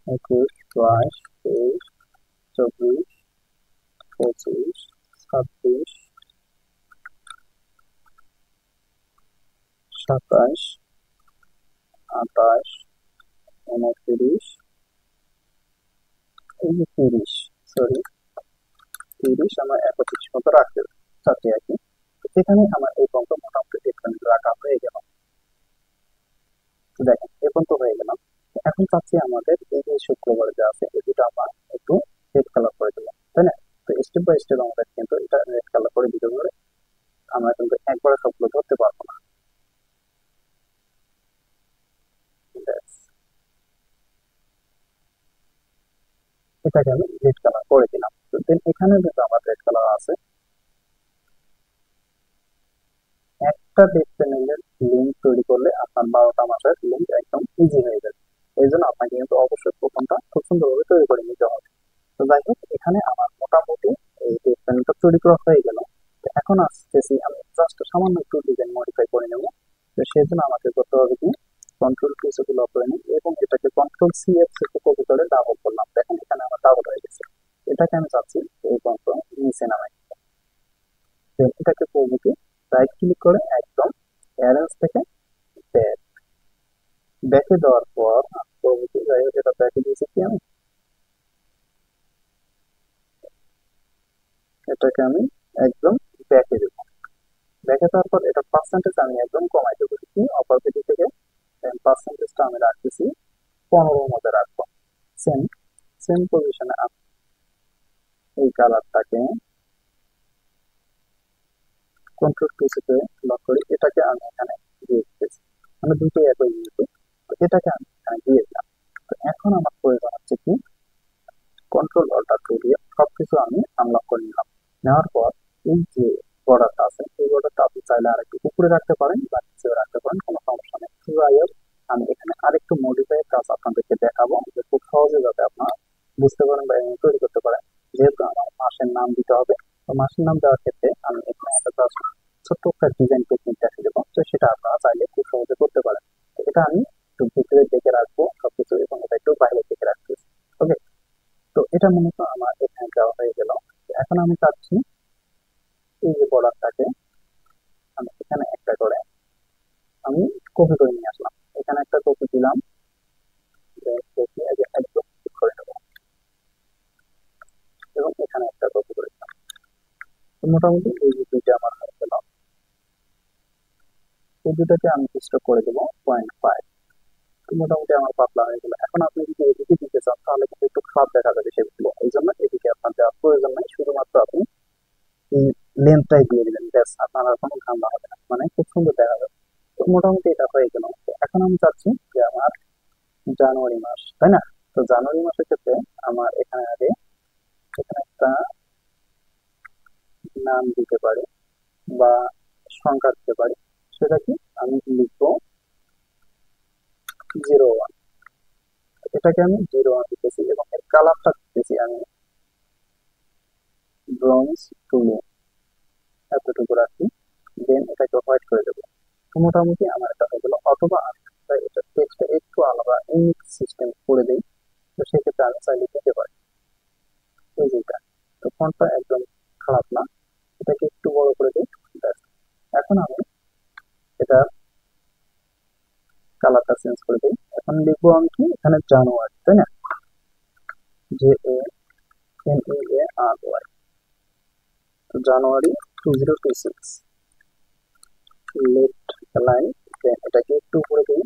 [SPEAKER 1] 21 22 23 24 25 26 27 28 29 এই যে 30, সরি 30 আমার 31 মতো রাখতে চাচ্ছি আর কি। তো এখানে আমার এই পর্যন্ত মোটামুটি ডিফারেন্ট রাখা হয়ে গেল। তো দেখেন এ পর্যন্ত হয়ে গেলাম। তো এখন চাচ্ছি আমাদের এই যে শুক্রবার যে আছে এই দুটো আমরা একটু রেড কালার করে দেবো, তাই না? তো স্টেপ বাই স্টেপ আমাদের কিন্তু এটা রেড কালার করে দিতে হবে। আমরা কিন্তু একবারে সবগুলো ধরতে পারবো না। ব্যাস, এটাকে আমি রেড কালার করে দিলাম। তো দেন এখানে কিন্তু আমার রেড কালার আছে। একটা টেক্সট প্যানেলের লিঙ্ক তৈরি করলে আপনার 12টা মাসের লিঙ্ক একদম ইজি হয়ে যাবে। এই জন্য আপনাকে কিন্তু অবশ্যই প্রথমটা খুব সুন্দরভাবে তৈরি করে নিতে হবে। তো যাই হোক, এখানে আমার মোটামুটি এই টেক্সট প্যানেলটা তৈরি করা হয়ে গেল। তো এখন আসতেছি আমি জাস্ট সামান্য একটু ডিজাইন মডিফাই করে নেব। তো সেই জন্য আমাকে করতে হবে কি, কন্ট্রোল কি সেগুলো করে নিই এবং এটাকে কন্ট্রোল সি এফ কপি করে ডাবল করলাম। দেখেন এখানে আমার ডাবল হয়ে গেছে। এটাকে আমি চাচ্ছি এই কন্ট্রোল নিচে নামাই। Then এটাকে করবো কি, রাইট ক্লিক করে একদম অ্যারেঞ্জ থেকে ব্যাক, ব্যাকে দেওয়ার পর আমি করবো কি, যাই হোক এটা ব্যাকে দিয়েছি কি আমি, এটাকে আমি একদম ব্যাকে দেবো। ব্যাকে দেওয়ার পর এটা পার্সেন্টেজ আমি একদম কমাই দেবো কি, অপারসিটি থেকে পার্সেন্টেজটা আমি রাখতেছি 15 মধ্যে রাখবো। সেম সেম পজিশনে আমি এই কালারটাকে কন্ট্রোল টুসিতে লক করি, এটাকে আমি এখানে দিয়ে দিতেছি। মানে দুটোই একই যেহেতু, তো এটাকে আমি এখানে দিয়ে দিলাম। তো এখন আমার প্রয়োজন হচ্ছে কি, কন্ট্রোল অল্টার টু দিয়ে সবকিছু আমি আনলক করে নিলাম। নেওয়ার পর এই যে বর্ডারটা আছে এই বর্ডারটা আপনি চাইলে আরেকটু উপরে রাখতে পারেন বা নিচেও রাখতে পারেন, কোনো সমস্যা নেই। যাই হোক, আমি এখানে আরেকটু মডিফাই কাজ আপনাদেরকে দেখাবো যে খুব সহজে যাতে আপনারা বুঝতে পারেন বা তৈরি করতে পারেন। যেহেতু আমার মাসের নাম দিতে হবে, তো মাসের নাম দেওয়ার ক্ষেত্রে আমি এখানে একটা জাস্ট ছোট্ট একটা ডিজাইন টেকনিক দেখে দেবো, তো সেটা আপনারা চাইলে খুব সহজে করতে পারেন। তো এটা আমি একটু ভিতরের দিকে রাখবো সবকিছু এবং এটা একটু বাইরের দিকে রাখবো। ওকে, তো এটা মূলত আমার এখানে দেওয়া হয়ে গেল। এখন আমি চাচ্ছি এই যে বর্ডারটাকে আমি এখানে একটা করে আমি কপি করে নিয়ে আসলাম। এখানে একটা কপি দিলাম, কপি একদম ঠিক করে নেবো এবং এখানে একটা কপি করে দিলাম। তো মোটামুটি এই যে দুইটা আমার হয়ে গেল। এই দুটাকে আমি স্টক করে দেবো 0.5। তো মোটামুটি আমার পাতলা হয়ে গেল। এখন আপনি যদি এদিকে দিতে চান তাহলে কিন্তু একটু খারাপ দেখা যাবে সেগুলো, এই জন্য এদিকে আপনার দেওয়ার প্রয়োজন নাই। শুধুমাত্র আপনি এই লেন্থটাই দিয়ে দিবেন, ব্যাস, আপনার আর কোনো ঝামেলা হবে না, মানে খুব সুন্দর দেখা যাবে। তো মোটামুটি এটা হয়ে গেল। তো এখন আমি চাচ্ছি যে আমার জানুয়ারি মাস, তাই না? তো জানুয়ারি মাসের ক্ষেত্রে আমার এখানে আগে এখানে একটা নাম দিতে পারি বা সংখ্যা দিতে পারি। সেটা কি, আমি লিখবো 01। এটাকে আমি 01 দিতেছি এবং এর কালারটা দিতেছি আমি ব্রোঞ্জ ব্লু, এতটুকু রাখি। দেন এটাকে হোয়াইট করে দেবো। তো মোটামুটি আমার এটা হয়ে গেল। অথবা আমি এটা টেক্সটটা একটু আলাদা ইউনিক সিস্টেম করে দিই, তো সেক্ষেত্রে আমি চাইলে দিতে পারি এই যে এটা। তো ফন্টটা একদম খারাপ না, এটাকে একটু বড় করে দিই, ব্যাস। এখন আমি এটা কালারটা চেঞ্জ করে দিই। এখন লিখবো আমি কি, এখানে জানুয়ারি, তাই না? JANUARY। তো জানুয়ারি 2026, লেফট লাইন। দেন এটাকে একটু উপরে দিই।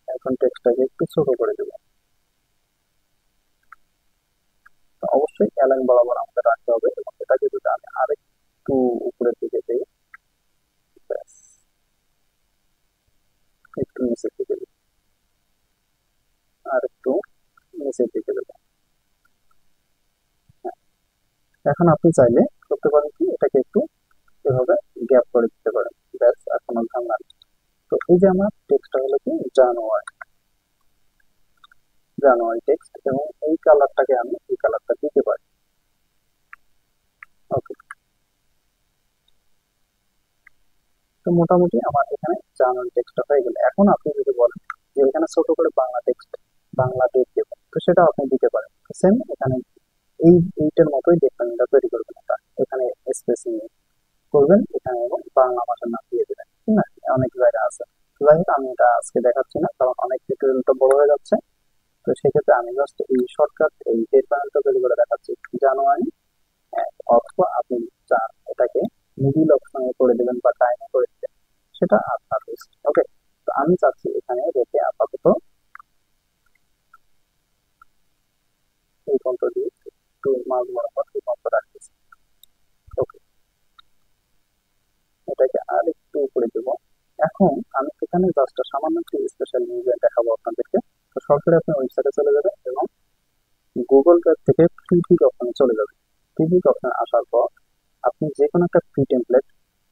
[SPEAKER 1] এখন টেক্সটটাকে একটু ছোট করে দেবো। তো অবশ্যই অ্যালাইন বরাবর আমাদের রাখতে হবে এবং এটাকে যদি আমি আরেকটু উপরের দিকে দিই, ব্যাস, একটু নিচের দিকে দিই, আর একটু নিচের দিকে দেবো। হ্যাঁ, এখন আপনি চাইলে করতে পারেন কি, এটাকে একটু এভাবে গ্যাপ করে দিতে পারেন। ব্যাস, আর কোনো ঝামেলা নেই। তো এই যে আমার টেক্সটটা হলো কি জানুয়ারি, জানুয়ারি টেক্সট, এবং এই কালারটাকে আমি এই কালারটা দিতে পারি। ওকে, তো মোটামুটি আমার এখানে জানুয়ারি টেক্সটটা হয়ে গেল। এখন আপনি যদি বলেন যে এখানে ছোট করে বাংলা টেক্সট, বাংলা ডেট দেবেন, তো সেটা আপনি দিতে পারেন। সেম এখানে এইটার মতোই ডেটটা তৈরি করবেন। এটা এখানে স্পেসিং করবেন এখানে, এবং বাংলা ভাষার নাম দিয়ে দেবেন, ঠিক না? অনেক জায়গা আছে। যাই হোক, আমি এটা আজকে দেখাচ্ছি না, কারণ অনেক টিউটোরিয়ালটা বড় হয়ে যাচ্ছে। তো সেক্ষেত্রে আমি জাস্ট এই শর্টকাট এই ডেট প্যানেলটা তৈরি করে দেখাচ্ছি, জানুয়ারি 1। অথবা আপনি চান এটাকে মিডিল অপশনে করে দেবেন বা টাইমে করে দেবেন, সেটা আপনার ইচ্ছা। ওকে, তো আমি চাচ্ছি এখানে রেখে আপাতত এই পর্যন্ত দিয়ে একটু মাঝ বরাবর এই পর্যন্ত রাখতেছি। ওকে, এটাকে আর একটু উপরে দেব। এখন আমি এখানে জাস্ট সামান্য একটি স্পেশাল নিউজ দেখাবো আপনাদেরকে। তো সরাসরি আপনি ওয়েবসাইটে চলে যাবেন এবং গুগল ড্রাইভ থেকে প্রিভিউ অপশনে চলে যাবেন। প্রিভিউ অপশনে আসার পর আপনি যে কোনো একটা ফ্রি টেমপ্লেট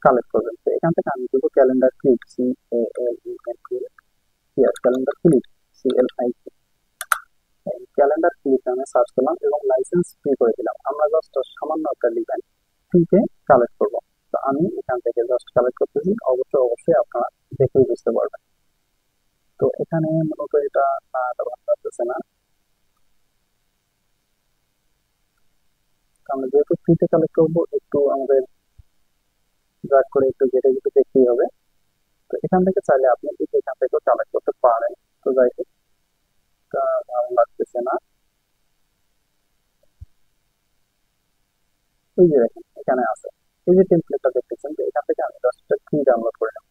[SPEAKER 1] কালেক্ট করবেন। তো এখান থেকে আমি দেবো calendar clip, calendar clip, CLIP। Calendar clip আমি সার্চ করলাম এবং লাইসেন্স ফ্রি করে দিলাম। আমরা জাস্ট সামান্য একটা ডিজাইন ফ্রিতে কালেক্ট করব। তো আমি এখান থেকে জাস্ট কালেক্ট করতেছি, অবশ্যই অবশ্যই আপনারা দেখেই বুঝতে পারবেন। তো এখানে মূলত এটা ভালো লাগতেছে না, আমরা যেহেতু ফ্রিতে কালেক্ট করবো, একটু আমাদের ড্রাগ করে একটু ঘেটে ঘেটে দেখতেই হবে। তো এখান থেকে চাইলে আপনি এখান থেকে কালেক্ট করতে পারেন। তো যাই হোক, এটা ভালো লাগতেছে না। এই যে দেখেন এখানে আছে, এই যে টেমপ্লেটটা দেখতেছেন, যে এখান থেকে আমি জাস্ট ফ্রি ডাউনলোড করে নেব।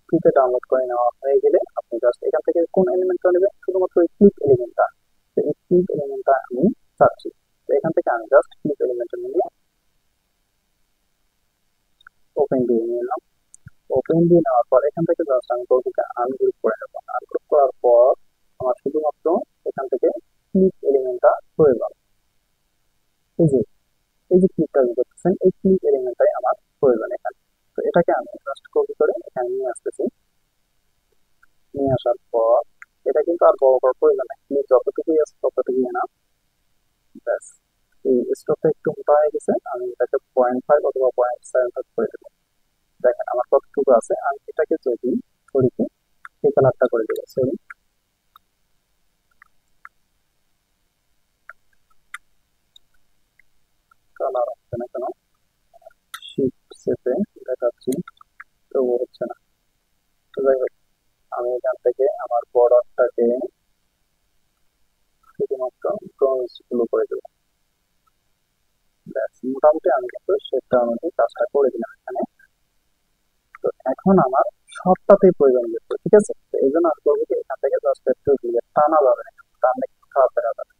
[SPEAKER 1] ফ্রিতে ডাউনলোড করে নেওয়া হয়ে গেলে আপনি জাস্ট এখান থেকে কোন এলিমেন্টটা নেবেন, শুধুমাত্র এই ক্লিপ এলিমেন্টটা। তো এই ক্লিপ এলিমেন্টটা আমি চাচ্ছি। তো এখান থেকে আমি জাস্ট ক্লিপ এলিমেন্টটা নিয়ে ওপেন দিয়ে নিলাম। ওপেন দিয়ে নেওয়ার পর এখান থেকে জাস্ট আমি গল্পকে আনগ্রুপ করে নেবো। আনগ্রুপ করার পর আমার শুধুমাত্র এখান থেকে ক্লিপ এলিমেন্টটা প্রয়োজন। এই যে এই যে ক্লিপটা দেখতেছেন, এই ক্লিপ এলিমেন্টটাই আমার প্রয়োজন এখানে। তো এটাকে আমি জাস্ট কপি করে এখানে নিয়ে আসতেছি। নিয়ে আসার পর এটা কিন্তু আর বড় করার প্রয়োজন নেই, ক্লিপ যতটুকুই আছে ততটুকুই না। ব্যাস, এই স্টোভটা একটু মোটা হয়ে গেছে, আমি এটাকে 0.5 অথবা 0.75 করে দেবো। দেখেন আমার কতটুকু আছে। আমি এটাকে যদি করিকে এই কালারটা করে দেবো, সরি কালার হচ্ছে না কেন, শিফট চেপে দেখাচ্ছি তবু হচ্ছে না। তো যাই হোক, আমি এখান থেকে আমার বর্ডারটাকে শুধুমাত্র ব্রোঞ্জ ব্লু করে দেবো। ব্যাস, মোটামুটি আমি কিন্তু শেপটা অনুযায়ী কাজটা করে দিলাম এখানে। তো এখন আমার সবটাতেই প্রয়োজন হচ্ছে, ঠিক আছে? তো এই জন্য আমি করবো কি, এখান থেকে জাস্ট একটু দিয়ে টানা যাবে না, টানলে কিন্তু খারাপ দেখা যাবে।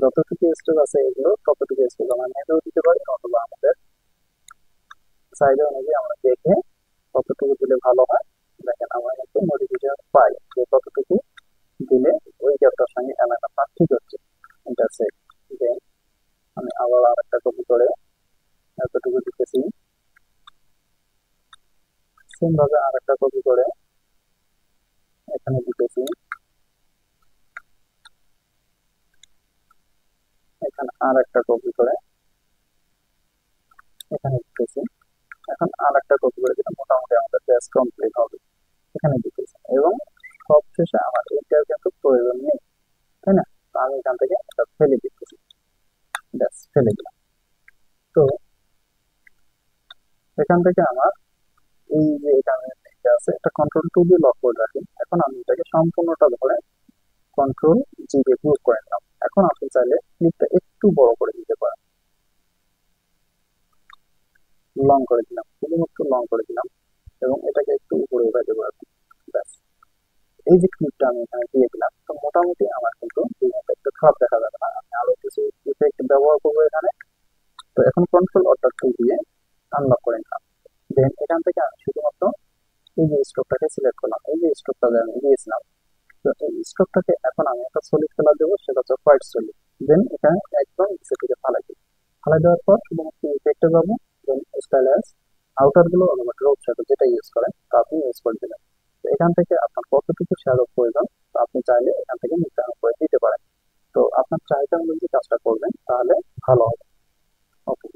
[SPEAKER 1] যতটুকু স্টোরেজ আছে এগুলো ততটুকু স্টোরেজ আমরা নেবেও দিতে পারি, অথবা আমাদের চাহিদা অনুযায়ী আমরা দেখে কতটুকু দিলে ভালো হয়। দেখেন আমরা কিন্তু মডিফিকেশন পাই যে কতটুকু দিলে ওই গ্যাপটার সঙ্গে অ্যালাইনটা ঠিক হচ্ছে। এটা সেট, দেন আমি আবার আরেকটা কপি করে এতটুকু দিতেছি। সেম ভাবে আরেকটা কপি করে এখানে দিতেছি, এখানে আর একটা কপি করে এখানে দিতেছি। এখন আর একটা কপি করে দিলে মোটামুটি আমাদের ব্যাস কমপ্লিট হবে। এখানে দিতেছি এবং সবশেষে আমার এইটার কিন্তু প্রয়োজন নেই, তাই না? তো আমি এখান থেকে এটা ফেলে দিতেছি, ব্যাস ফেলে দিলাম। তো এখান থেকে আমার এই যে এখানে এটা আছে, এটা কন্ট্রোল 2 দিয়ে লক করে রাখি। এখন আমি এটাকে সম্পূর্ণটা ধরে কন্ট্রোল G দিয়ে গ্রুপ করে নিলাম। এখন আপনি চাইলে ক্লিপটা একটু বড় করে দিতে পারেন, লং করে দিলাম, শুধুমাত্র লং করে দিলাম এবং এটাকে একটু উপরে উঠে দেবো আর কি। ব্যাস, এই যে ক্লিপটা আমি এখানে দিয়ে দিলাম, তো মোটামুটি আমার কিন্তু ডিজাইনটা একটু খারাপ দেখা যাবে না। আমি আরো কিছু ইফেক্ট ব্যবহার করবো এখানে। তো এখন কন্ট্রোল-Alt+2 দিয়ে আনলক করে নিলাম। দেন এখান থেকে আমি শুধুমাত্র এই যে স্ট্রোকটাকে সিলেক্ট করলাম, এই যে স্ট্রোকটা আমি দিয়েছিলাম। তো এই স্ট্রোকটাকে এখন আমি একটা সলিড কালার দেবো, সেটা হচ্ছে হোয়াইট সলিড। দেন এখানে একদম নিচে থেকে ফালাই দিই। ফালাই দেওয়ার পর শুধুমাত্র ইফেক্টে যাবো, দেন স্টাইলাস আউটার গুলো অথবা ড্রপ শ্যাডো যেটা ইউজ করেন তা আপনি ইউজ করে দিবেন। তো এখান থেকে আপনার কতটুকু শ্যাডো প্রয়োজন তো আপনি চাইলে এখান থেকে নির্ধারণ করে দিতে পারেন। তো আপনার চাহিদা অনুযায়ী কাজটা করবেন তাহলে ভালো হবে। ওকে,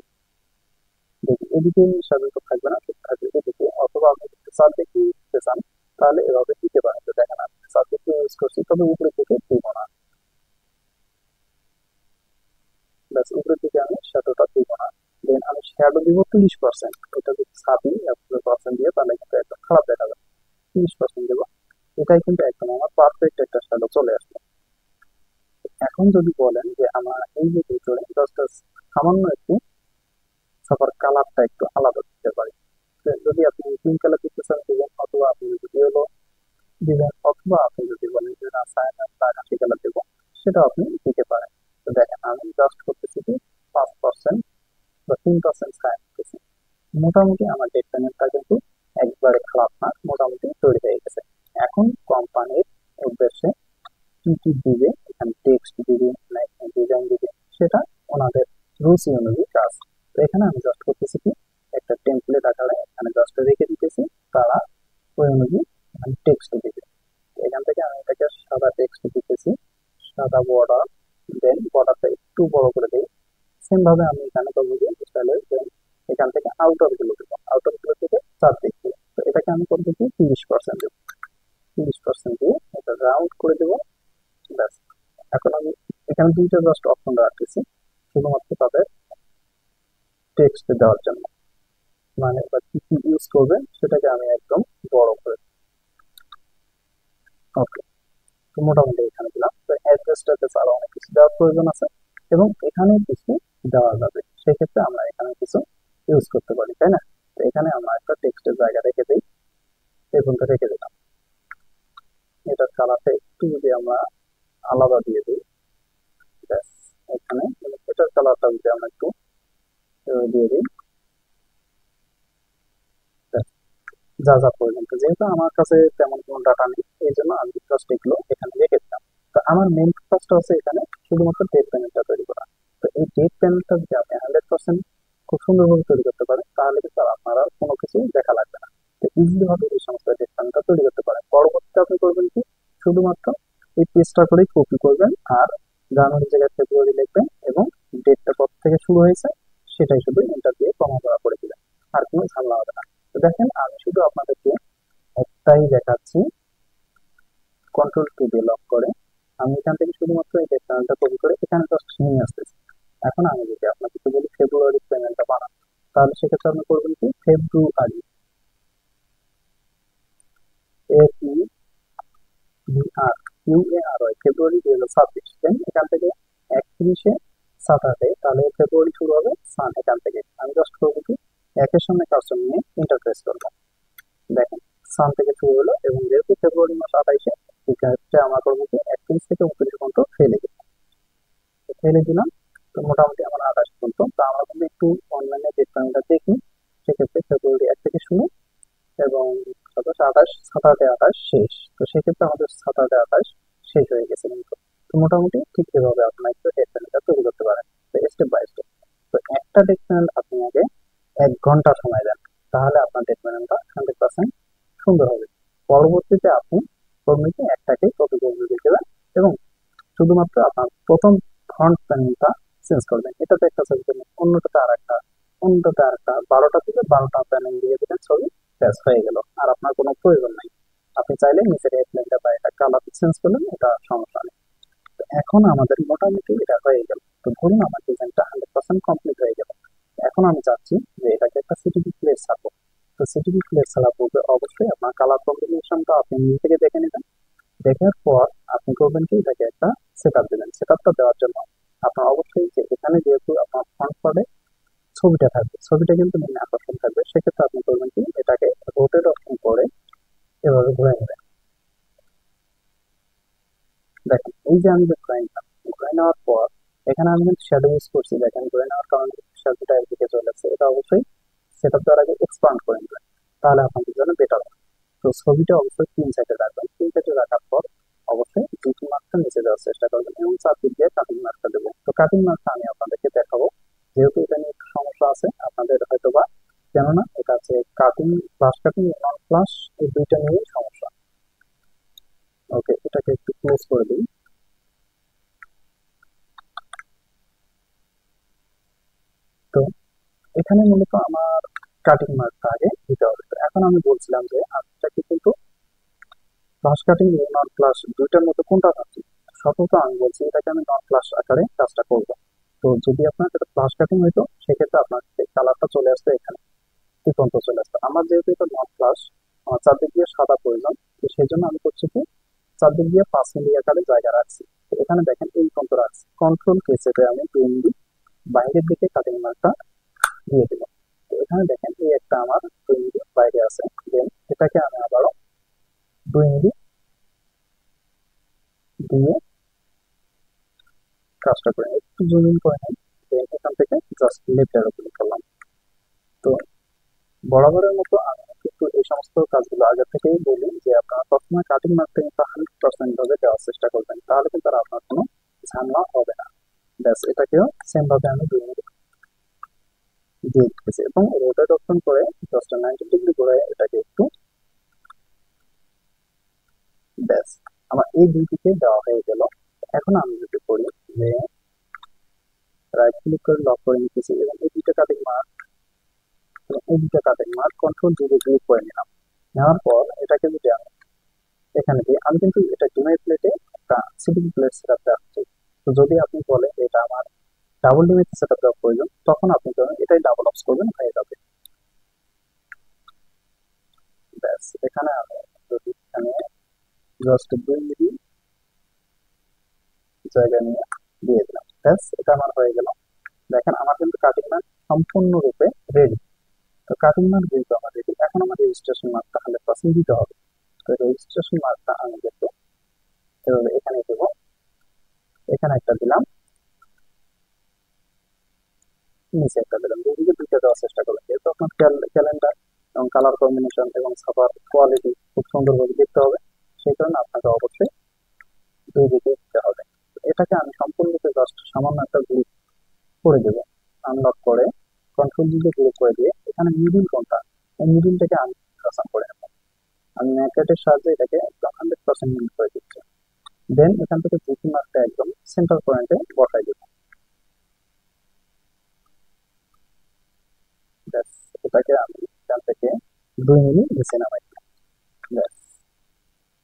[SPEAKER 1] দেখি এদিকে শ্যাডো থাকবে না, ঠিক থাকবে এদিকে, অথবা আপনি যদি সাবজেক্ট দিতে চান তাহলে এভাবে দিতে পারেন। তো দেখেন আমি সাবজেক্ট ইউজ করছি, তবে উপরের দিকে দিব না, ব্যাস উপরের দিকে আমি শ্যাডোটা দিব না। দেন আমি শ্যাডো দিব 30%, এটা যদি 30% দিয়ে তাহলে কিন্তু একদম খারাপ দেখা যাবে। 30% দেবো, এটাই কিন্তু একদম আমার পারফেক্ট একটা শ্যাডো চলে আসবে। এখন যদি বলেন যে আমার এই যে ভিতরে জাস্ট সামান্য একটু সবার কালারটা একটু আলাদা দিতে পারি, তো যদি আপনি পিঙ্ক কালার দিতে চান দিবেন, অথবা আপনি যদি ইয়েলো দিবেন, অথবা আপনি যদি বলেন যে না সায়ান বা আকাশি কালার দেবো, সেটা আপনি দিতে পারেন। তো দেখেন আমি জাস্ট করতেছি কি 5% বা 3% সায়ান দিতেছি। মোটামুটি আমার ডেট প্যানেলটা কিন্তু একবারে খারাপ না, মোটামুটি তৈরি হয়ে গেছে। এখন কোম্পানির উদ্দেশ্যে কি কি দিবে, এখানে টেক্সট দিবে নাকি ডিজাইন দিবে, সেটা ওনাদের রুচি অনুযায়ী কাজ। তো এখানে আমি জাস্ট করতেছি কি একটা টেমপ্লেট আকারে এখানে জাস্ট রেখে দিতেছি, তারা ওই অনুযায়ী এখানে টেক্সট দিবে। তো এখান থেকে আমি এটাকে সাদা টেক্সট দিতেছি, সাদা বর্ডার, দেন বর্ডারটা একটু বড় করে দিই। সেম ভাবে আমি এখানে করবো যে তাহলে এখান থেকে আউটার গুলো দেবো, আউটার গুলো থেকে চারদিক দিয়ে, তো এটাকে আমি করবো কি 30% দেবো, 30% দিয়ে এটা রাউন্ড করে দেবো, ব্যাস। এখন আমি এখানে দুইটা জাস্ট অপশন রাখতেছি শুধুমাত্র তাদের টেক্সট দেওয়ার জন্য, মানে বা কি কি ইউজ করবে সেটাকে আমি একদম বড় করে। ওকে, তো মোটামুটি এখানে দিলাম। তো অ্যাড্রেসটাতে আরো অনেক কিছু দেওয়ার প্রয়োজন আছে এবং এখানে কিছু দেওয়া যাবে, সেক্ষেত্রে আমরা এখানে কিছু ইউজ করতে পারি, তাই না? তো এখানে আমরা একটা টেক্সটের জায়গা রেখে দিই, এই পর্যন্ত রেখে দিলাম। এটার কালারটা একটু যদি আমরা আলাদা দিয়ে দিই, ব্যাস। এখানে এটার কালারটা যদি আমরা একটু দিয়ে দিই, ব্যাস। যা যা প্রয়োজন, তো যেহেতু আমার কাছে তেমন কোনো ডাটা নেই এই জন্য আমি জাস্ট এগুলো এখানে রেখে দিলাম। তো আমার মেইন কাজটা হচ্ছে এখানে শুধুমাত্র ডেট প্যানেলটা তৈরি করা। তো এই ডেট প্যানেলটা যদি আপনি 100% খুব সুন্দরভাবে তৈরি করতে পারেন তাহলে কিন্তু আর আপনার আর কোনো কিছু দেখা লাগবে না। তো ইজিলি ভাবে এই সমস্ত ডেট প্যানেলটা তৈরি করতে পারেন। পরবর্তীতে আপনি করবেন কি শুধুমাত্র এই পেজটা করেই কপি করবেন আর জানুয়ারি জায়গায় ফেব্রুয়ারি লিখবেন এবং ডেটটা কত থেকে শুরু হয়েছে সেটাই শুধু এন্টার দিয়ে কমা করা করে দিবেন, আর কোনো ঝামেলা হবে না। তো দেখেন আমি শুধু আপনাদেরকে একটাই দেখাচ্ছি, কন্ট্রোল 2 দিয়ে লক করে আমি এখান থেকে শুধুমাত্র এই প্যানেলটা কপি করে এখানে জাস্ট নিয়ে আসতেছি। এখন আমি যদি আপনাকে বলি ফেব্রুয়ারি প্যানেলটা বানান, তাহলে সেক্ষেত্রে আপনি করবেন কি ফেব্রুয়ারি, FEBRUARY, ফেব্রুয়ারি 2026, দেন এখান থেকে 31শে সাতাশে, তাহলে ফেব্রুয়ারি শুরু হবে সান, এখান থেকে আমি জাস্ট করবো কি একের সামনে কাজটা নিয়ে ইন্টারফেস করবো। দেখেন সান থেকে শুরু হলো এবং যেহেতু ফেব্রুয়ারি মাস 28-এ, সেক্ষেত্রে আমরা করবো কি 31 থেকে 29 পর্যন্ত ফেলে দিই, ফেলে দিলাম। তো মোটামুটি আমার 28 পর্যন্ত। তো আমরা যদি একটু অনলাইনে ডেট প্যানেলটা দেখি, সেক্ষেত্রে ফেব্রুয়ারি 1 থেকে শুরু এবং 27, 28, 27, 28 শেষ। তো সেক্ষেত্রে আমাদের 27, 28 শেষ হয়ে গেছে কিন্তু। তো মোটামুটি ঠিক এভাবে আপনার একটু ডেট প্যানেলটা তৈরি করতে পারেন, তো স্টেপ বাই স্টেপ। তো একটা ডেট প্যানেল আপনি আগে 1 ঘন্টা সময় দেন, তাহলে আপনার ডেট প্যানেলটা 100% সুন্দর হবে। পরবর্তীতে আপনি করবেন কি একটাকে কপি করে দিয়ে দেবেন এবং শুধুমাত্র আপনার প্রথম ফ্রন্ট প্যানেলটা চেঞ্জ করবেন, এটাতে একটা ছবি দেবেন, অন্যটাতে আর একটা 12টা থেকে 12টা প্যানেল দিয়ে দেবেন ছবি, ব্যাস হয়ে গেল। আর আপনার কোনো প্রয়োজন নাই। আপনি চাইলে নিচের হেডলাইনটা বা এটা কালার চেঞ্জ করলেন, এটা সমস্যা নেই। তো এখন আমাদের মোটামুটি এটা হয়ে গেল। তো ধরুন আমার ডিজাইনটা 100% কমপ্লিট হয়ে গেল। এখন আমি চাচ্ছি যে এটাকে একটা সিটিপি প্লেট ছাড়বো। তো সিটিপি প্লেট ছাড়া পূর্বে অবশ্যই আপনার কালার কম্বিনেশনটা আপনি নিজে থেকে দেখে নেবেন। দেখার পর আপনি করবেন কি এটাকে একটা সেট আপ দেবেন। সেট আপটা দেওয়ার জন্য আপনার অবশ্যই যে এখানে যেহেতু আপনার ফ্রন্ট পার্টে ছবিটা থাকবে, ছবিটা কিন্তু মেন আকর্ষণ থাকবে, সেক্ষেত্রে আপনি করবেন কি এটাকে রোটেট অপশন করে এভাবে ঘুরে নেবেন। দেখেন এই যে আমি যে ঘুরে নিলাম, ঘুরে নেওয়ার পর এখানে আমি কিন্তু শ্যাডো ইউজ করছি, দেখেন ঘুরে নেওয়ার কারণে শ্যাডোটা একদিকে চলে আসছে। এটা অবশ্যই সেট আপ দেওয়ার আগে এক্সপান্ড করে নেবেন, তাহলে আপনাদের জন্য বেটার হবে। তো ছবিটা অবশ্যই 3 সাইডে রাখবেন, 3 সাইডে রাখার পর অবশ্যই দুটি মার্কটা নিচে দেওয়ার চেষ্টা করবেন এবং চারদিক দিয়ে কাটিং মার্কটা দেবো। তো কাটিং মার্কটা আমি আপনাদেরকে দেখাবো, যেহেতু এটা নিয়ে একটু সমস্যা আছে, আপনার আপনাদের হয়তো বা, কেননা এটা আছে কাটিং, ফ্লাশ কাটিং, নন ফ্লাশ, এই দুইটা নিয়েই সমস্যা। ওকে, এটাকে একটু ক্লোজ করে দিই। তো এখানে মূলত আমার কাটিং মার্কটা আগে দিতে হবে। তো এখন আমি বলছিলাম যে আপনাকে কিন্তু ফ্লাশ কাটিং এবং নন ফ্লাশ দুইটার মধ্যে কোনটা ভাবছি, সতত আমি বলছি এটাকে আমি নন ফ্লাশ আকারে কাজটা করবো। তো যদি আপনার এটা ফ্লাশ কাটিং হইতো সেক্ষেত্রে আপনার কালারটা চলে আসতো এখানে, দিগন্ত চলে আসতো। আমার যেহেতু এটা নন ফ্লাশ, আমার চারদিক দিয়ে সাদা প্রয়োজন, তো সেই জন্য আমি করছি কি চারদিক দিয়ে 5 মিলি আকারে জায়গা রাখছি। তো এখানে দেখেন এই দিগন্ত রাখছি, কন্ট্রোল কে চেপে আমি 2 মিলি বাইরের দিকে কাটিং মার্কটা দিয়ে দিলাম। তো এখানে দেখেন এই একটা আমার 2 মিলি বাইরে আছে, দেন এটাকে আমি আবারও 2 মিলি দিয়ে কাজটা করে নিই। একটু জুম ইন করে নিই, দেন এখান থেকে জাস্ট লেফট অ্যারো ক্লিক করলাম। তো বরাবরের মতো আমি কিন্তু এই সমস্ত কাজগুলো আগে থেকেই বলি যে আপনারা সবসময় কাটিং মার্কটা কিন্তু 100% ভাবে দেওয়ার চেষ্টা করবেন, তাহলে কিন্তু আর আপনার কোনো ঝামেলা হবে না। ব্যাস, এটাকেও সেম ভাবে আমি 2 মিনিট দিয়ে দিতেছি এবং রোটেট অপশন করে জাস্ট 90 ডিগ্রি করে এটাকে একটু, ব্যাস আমার এই দুই দিকে দেওয়া হয়ে গেল। এখন আমি যদি করি যে রাইট ক্লিক করে লক করে নিতেছি এবং এই দুইটা কাটিং মার্ক এবং এই দুইটা কাটিং মার্ক কন্ট্রোল দিয়ে ক্লিক করে নিলাম। নেওয়ার পর এটাকে যদি আমি এখানে দিয়ে, আমি কিন্তু এটা ডিমের প্লেটে একটা সিটিং প্লেট সেট আপ রাখছি। তো যদি আপনি বলেন এটা আমার ডাবল ডিমের সেট আপ দেওয়ার প্রয়োজন, তখন আপনি ধরুন এটাই ডাবল অপস করবেন, হয়ে যাবে। ব্যাস, এখানে আমি যদি এখানে জাস্ট 2 মিলি জায়গা নিয়ে দিয়ে দিলাম, ব্যাস এটা আমার হয়ে গেল। দেখেন আমার কিন্তু কাটিং মার্ক সম্পূর্ণরূপে রেডি। তো কাটিং মার্ক যেহেতু আমার রেডি, এখন আমার রেজিস্ট্রেশন মার্কটা 100% দিতে হবে। তো রেজিস্ট্রেশন মার্কটা আমি কিন্তু এভাবে এখানে দেবো, এখানে একটা দিলাম, নিচে একটা দিলাম, দুদিকে দুইটা দেওয়ার চেষ্টা করবেন, যেহেতু আপনার ক্যালেন্ডার এবং কালার কম্বিনেশন এবং ছাপার কোয়ালিটি খুব সুন্দরভাবে দেখতে হবে, সেই কারণে আপনাকে অবশ্যই দুই দিকে দিতে হবে। তো এটাকে আমি সম্পূর্ণরূপে জাস্ট সামান্য একটা গ্রুপ করে দেবো, আনলক করে কন্ট্রোল দিয়ে গ্রুপ করে দিয়ে এখানে মিডিল কোনটা, এই মিডিলটাকে আমি পছন্দ করে নেবো। আমি ম্যাকেটের সাহায্যে এটাকে একদম 100% মিল করে দিচ্ছি। দেন এখান থেকে জিপি মার্কটা একদম সেন্টার পয়েন্টে বসাই দেবো। ব্যাস, এটাকে আমি এখান থেকে 2 মিলি নিচে নামাই। ব্যাস,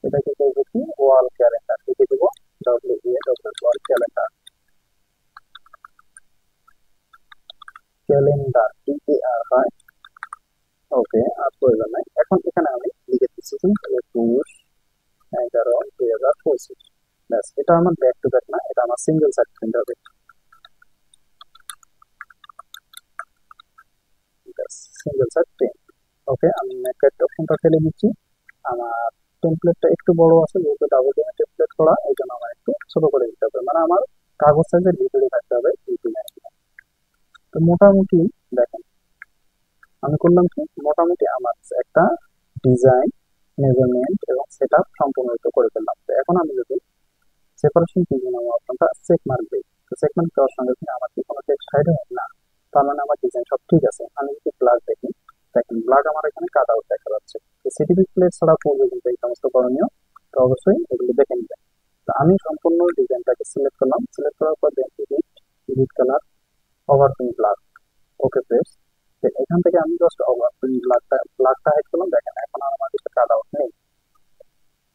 [SPEAKER 1] এটাকে করবো কি ওয়াল ক্যালেন্ডার লিখে দেবো, ওয়াল ক্যালেন্ডার, ক্যালেন্ডার TAR হয়। ওকে, আর প্রয়োজন নাই। এখন এখানে আমি লিখে দিচ্ছি 21/11/2025। ব্যাস, এটা আমার ব্যাক টু ব্যাক না, এটা আমার সিঙ্গেল সাইড প্রিন্ট হবে। ব্যাস, সিঙ্গেল সাইড প্রিন্ট। ওকে, আমি ম্যাকেট অপশনটা ফেলে দিচ্ছি। আমার টেমপ্লেটটা একটু বড় আছে, যেহেতু ডাবল টেমপ্লেট করা, এই জন্য আমার একটু ছোট করে দিতে হবে, মানে আমার কাগজ সাইজের ভিতরে থাকতে হবে এই ডিজাইন। তো মোটামুটি দেখেন আমি করলাম কি, মোটামুটি আমার একটা ডিজাইন, মেজারমেন্ট এবং সেট আপ সম্পূর্ণরূপে করে ফেললাম। তো এখন আমি যদি সেপারেশন কি নামে অপশনটা চেক মার্ক দিই, তো চেক মার্ক দেওয়ার সঙ্গে সঙ্গে আমার কি কোনো টেক্সট হাইড হয় না, তার মানে আমার ডিজাইন সব ঠিক আছে। আমি যদি ব্লাক দেখি, দেখেন ব্লাক আমার এখানে কাট আউট দেখা যাচ্ছে। তো সিটিপি প্লেট ছাড়া পূর্বে কিন্তু এই সমস্ত করণীয়, তো অবশ্যই এগুলো দেখে নেবেন। তো আমি সম্পূর্ণ ডিজাইনটাকে সিলেক্ট করলাম, সিলেক্ট করার পর then edit colour, overprint black, okay press. এখান থেকে আমি জাস্ট ওভারপ্রিন্ট ব্লাকটা হাইড করলাম। দেখেন এখন আর আমার কিছু কাট আউট নেই।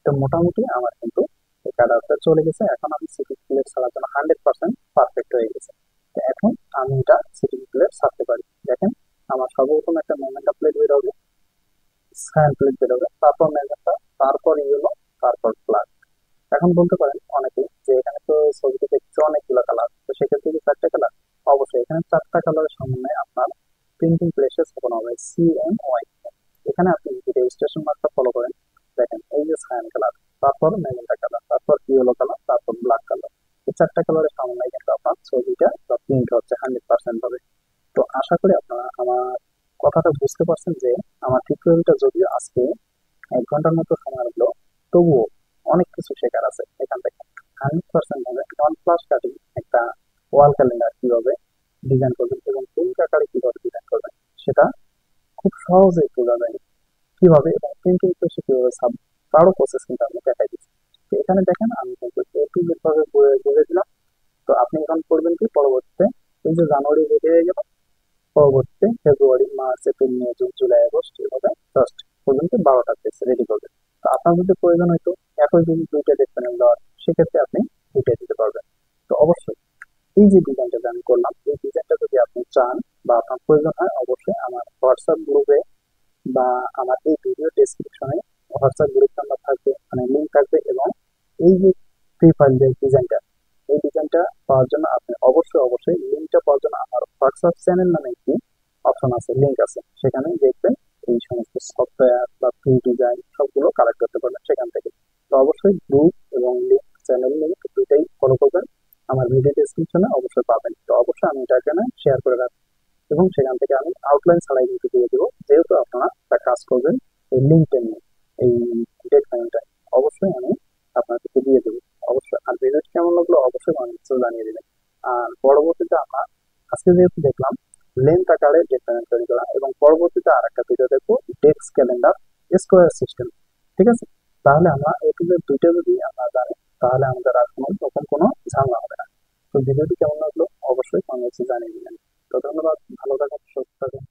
[SPEAKER 1] তো মোটামুটি আমার কিন্তু এই কাট আউটটা চলে গেছে। এখন আমি সিটি প্লেট ছাড়ার জন্য 100% পারফেক্ট হয়ে গেছে। তো এখন আমি এটা সিটি প্লেট ছাড়তে পারি। দেখেন আমার সর্বপ্রথম একটা মোমেন্টাম প্লেট বেরোবে, স্ক্যান প্লেট বেরোবে, তারপর মেজেন্টা, তারপর ইয়েলো, তারপর ব্ল্যাক। এখন বলতে পারেন অনেকে যে এখানে তো ছবিতে দেখছি অনেকগুলো কালার, তো সেক্ষেত্রে কি 4টা কালার? অবশ্যই এখানে 4টা কালারের সমন্বয়ে আপনার প্রিন্টিং প্রেসে ছাপানো হবে CMY। এখানে আপনি যদি রেজিস্ট্রেশন মার্কটা ফলো করেন, দেখেন এই যে সায়ান কালার, তারপর ম্যাজেন্টা কালার, তারপর ইয়েলো কালার, তারপর ব্ল্যাক কালার, এই 4টা কালারের সমন্বয়ে কিন্তু আপনার ছবিটা বা প্রিন্ট হচ্ছে 100% হবে। তো আশা করি আপনারা আমার কথাটা বুঝতে পারছেন যে আমার টিউটোরিয়ালটা যদিও আজকে 1 ঘন্টার মতো সময় লাগলো, তবুও অনেক কিছু শেখার আছে এখান থেকে। 100% ভাবে নন ফ্লাশ কাটিং একটা ওয়াল ক্যালেন্ডার কিভাবে ডিজাইন করবেন এবং প্রিন্ট আকারে কিভাবে ডিজাইন করবেন, সেটা খুব সহজেই বোঝা যায় কিভাবে, এবং প্রিন্টিং প্রেসে কিভাবে সাব, তারও প্রসেস কিন্তু আমি দেখাই দিচ্ছি। তো এখানে দেখেন আমি কিন্তু এ টু জেড ভাবে বলে দিলাম। তো আপনি এখন করবেন কি, পরবর্তীতে এই যে জানুয়ারি রেডি হয়ে গেল, পরবর্তীতে ফেব্রুয়ারি, মার্চ, এপ্রিল, মে, জুন, জুলাই, আগস্ট এভাবে জাস্ট পর্যন্ত 12টা পেজ রেডি করবেন। তো আপনার যদি প্রয়োজন হয়তো একই যদি দুইটা ডেট প্যানেল দেওয়ার, সেক্ষেত্রে আপনি দুইটাই দিতে পারবেন। তো অবশ্যই এই যে ডিজাইনটা যে আমি করলাম, এই ডিজাইনটা যদি আপনি চান বা আপনার প্রয়োজন হয়, অবশ্যই আমার হোয়াটসঅ্যাপ গ্রুপে বা আমার এই ভিডিও ডেসক্রিপশনে হোয়াটসঅ্যাপ গ্রুপ নাম্বার থাকবে, মানে লিঙ্ক থাকবে, এবং এই যে ফ্রি ফাইল যে ডিজাইনটা, এই ডিজাইনটা পাওয়ার জন্য আপনি অবশ্যই লিঙ্কটা পাওয়ার জন্য আমার হোয়াটসঅ্যাপ চ্যানেল নামে একটি অপশন আছে, লিঙ্ক আছে, সেখানে দেখবেন এই সমস্ত সফটওয়্যার বা ফ্রি ডিজাইন সবগুলো কালেক্ট করতে পারবেন সেখান থেকে। তো অবশ্যই গ্রুপ এবং লিঙ্ক, চ্যানেল লিঙ্ক দুইটাই ফলো করবেন, আমার ভিডিও ডেসক্রিপশনে অবশ্যই পাবেন। তো অবশ্যই আমি এটা এখানে শেয়ার করে রাখবো, এবং সেখান থেকে আমি আউটলাইন ছাড়াই কিন্তু দিয়ে দেবো, যেহেতু আপনারা একটা কাজ করবেন এই লিঙ্কটা নিয়ে, এই ডেট ফাইলটা অবশ্যই আমি আপনাদেরকে দিয়ে দেবো। অবশ্যই, আর ভিডিওটি কেমন লাগলো অবশ্যই কমেন্ট বক্সে জানিয়ে দেবেন। আর পরবর্তীতে আমরা আজকে যেহেতু দেখলাম লেন্থ আকারে ডেট ফাইল তৈরি করা, এবং পরবর্তীতে আর একটা ভিডিও দেখবো ডেস্ক ক্যালেন্ডার স্কোয়ার সিস্টেম। ঠিক আছে, তাহলে আমরা এই দুইটা যদি আমরা জানি, তাহলে আমাদের আর কোনো রকম কোনো ঝামেলা হবে না। তো ভিডিওটি কেমন লাগলো অবশ্যই কমেন্ট বক্সে জানিয়ে দিবেন। তো ধন্যবাদ, ভালো থাকুন, সুস্থ থাকুন।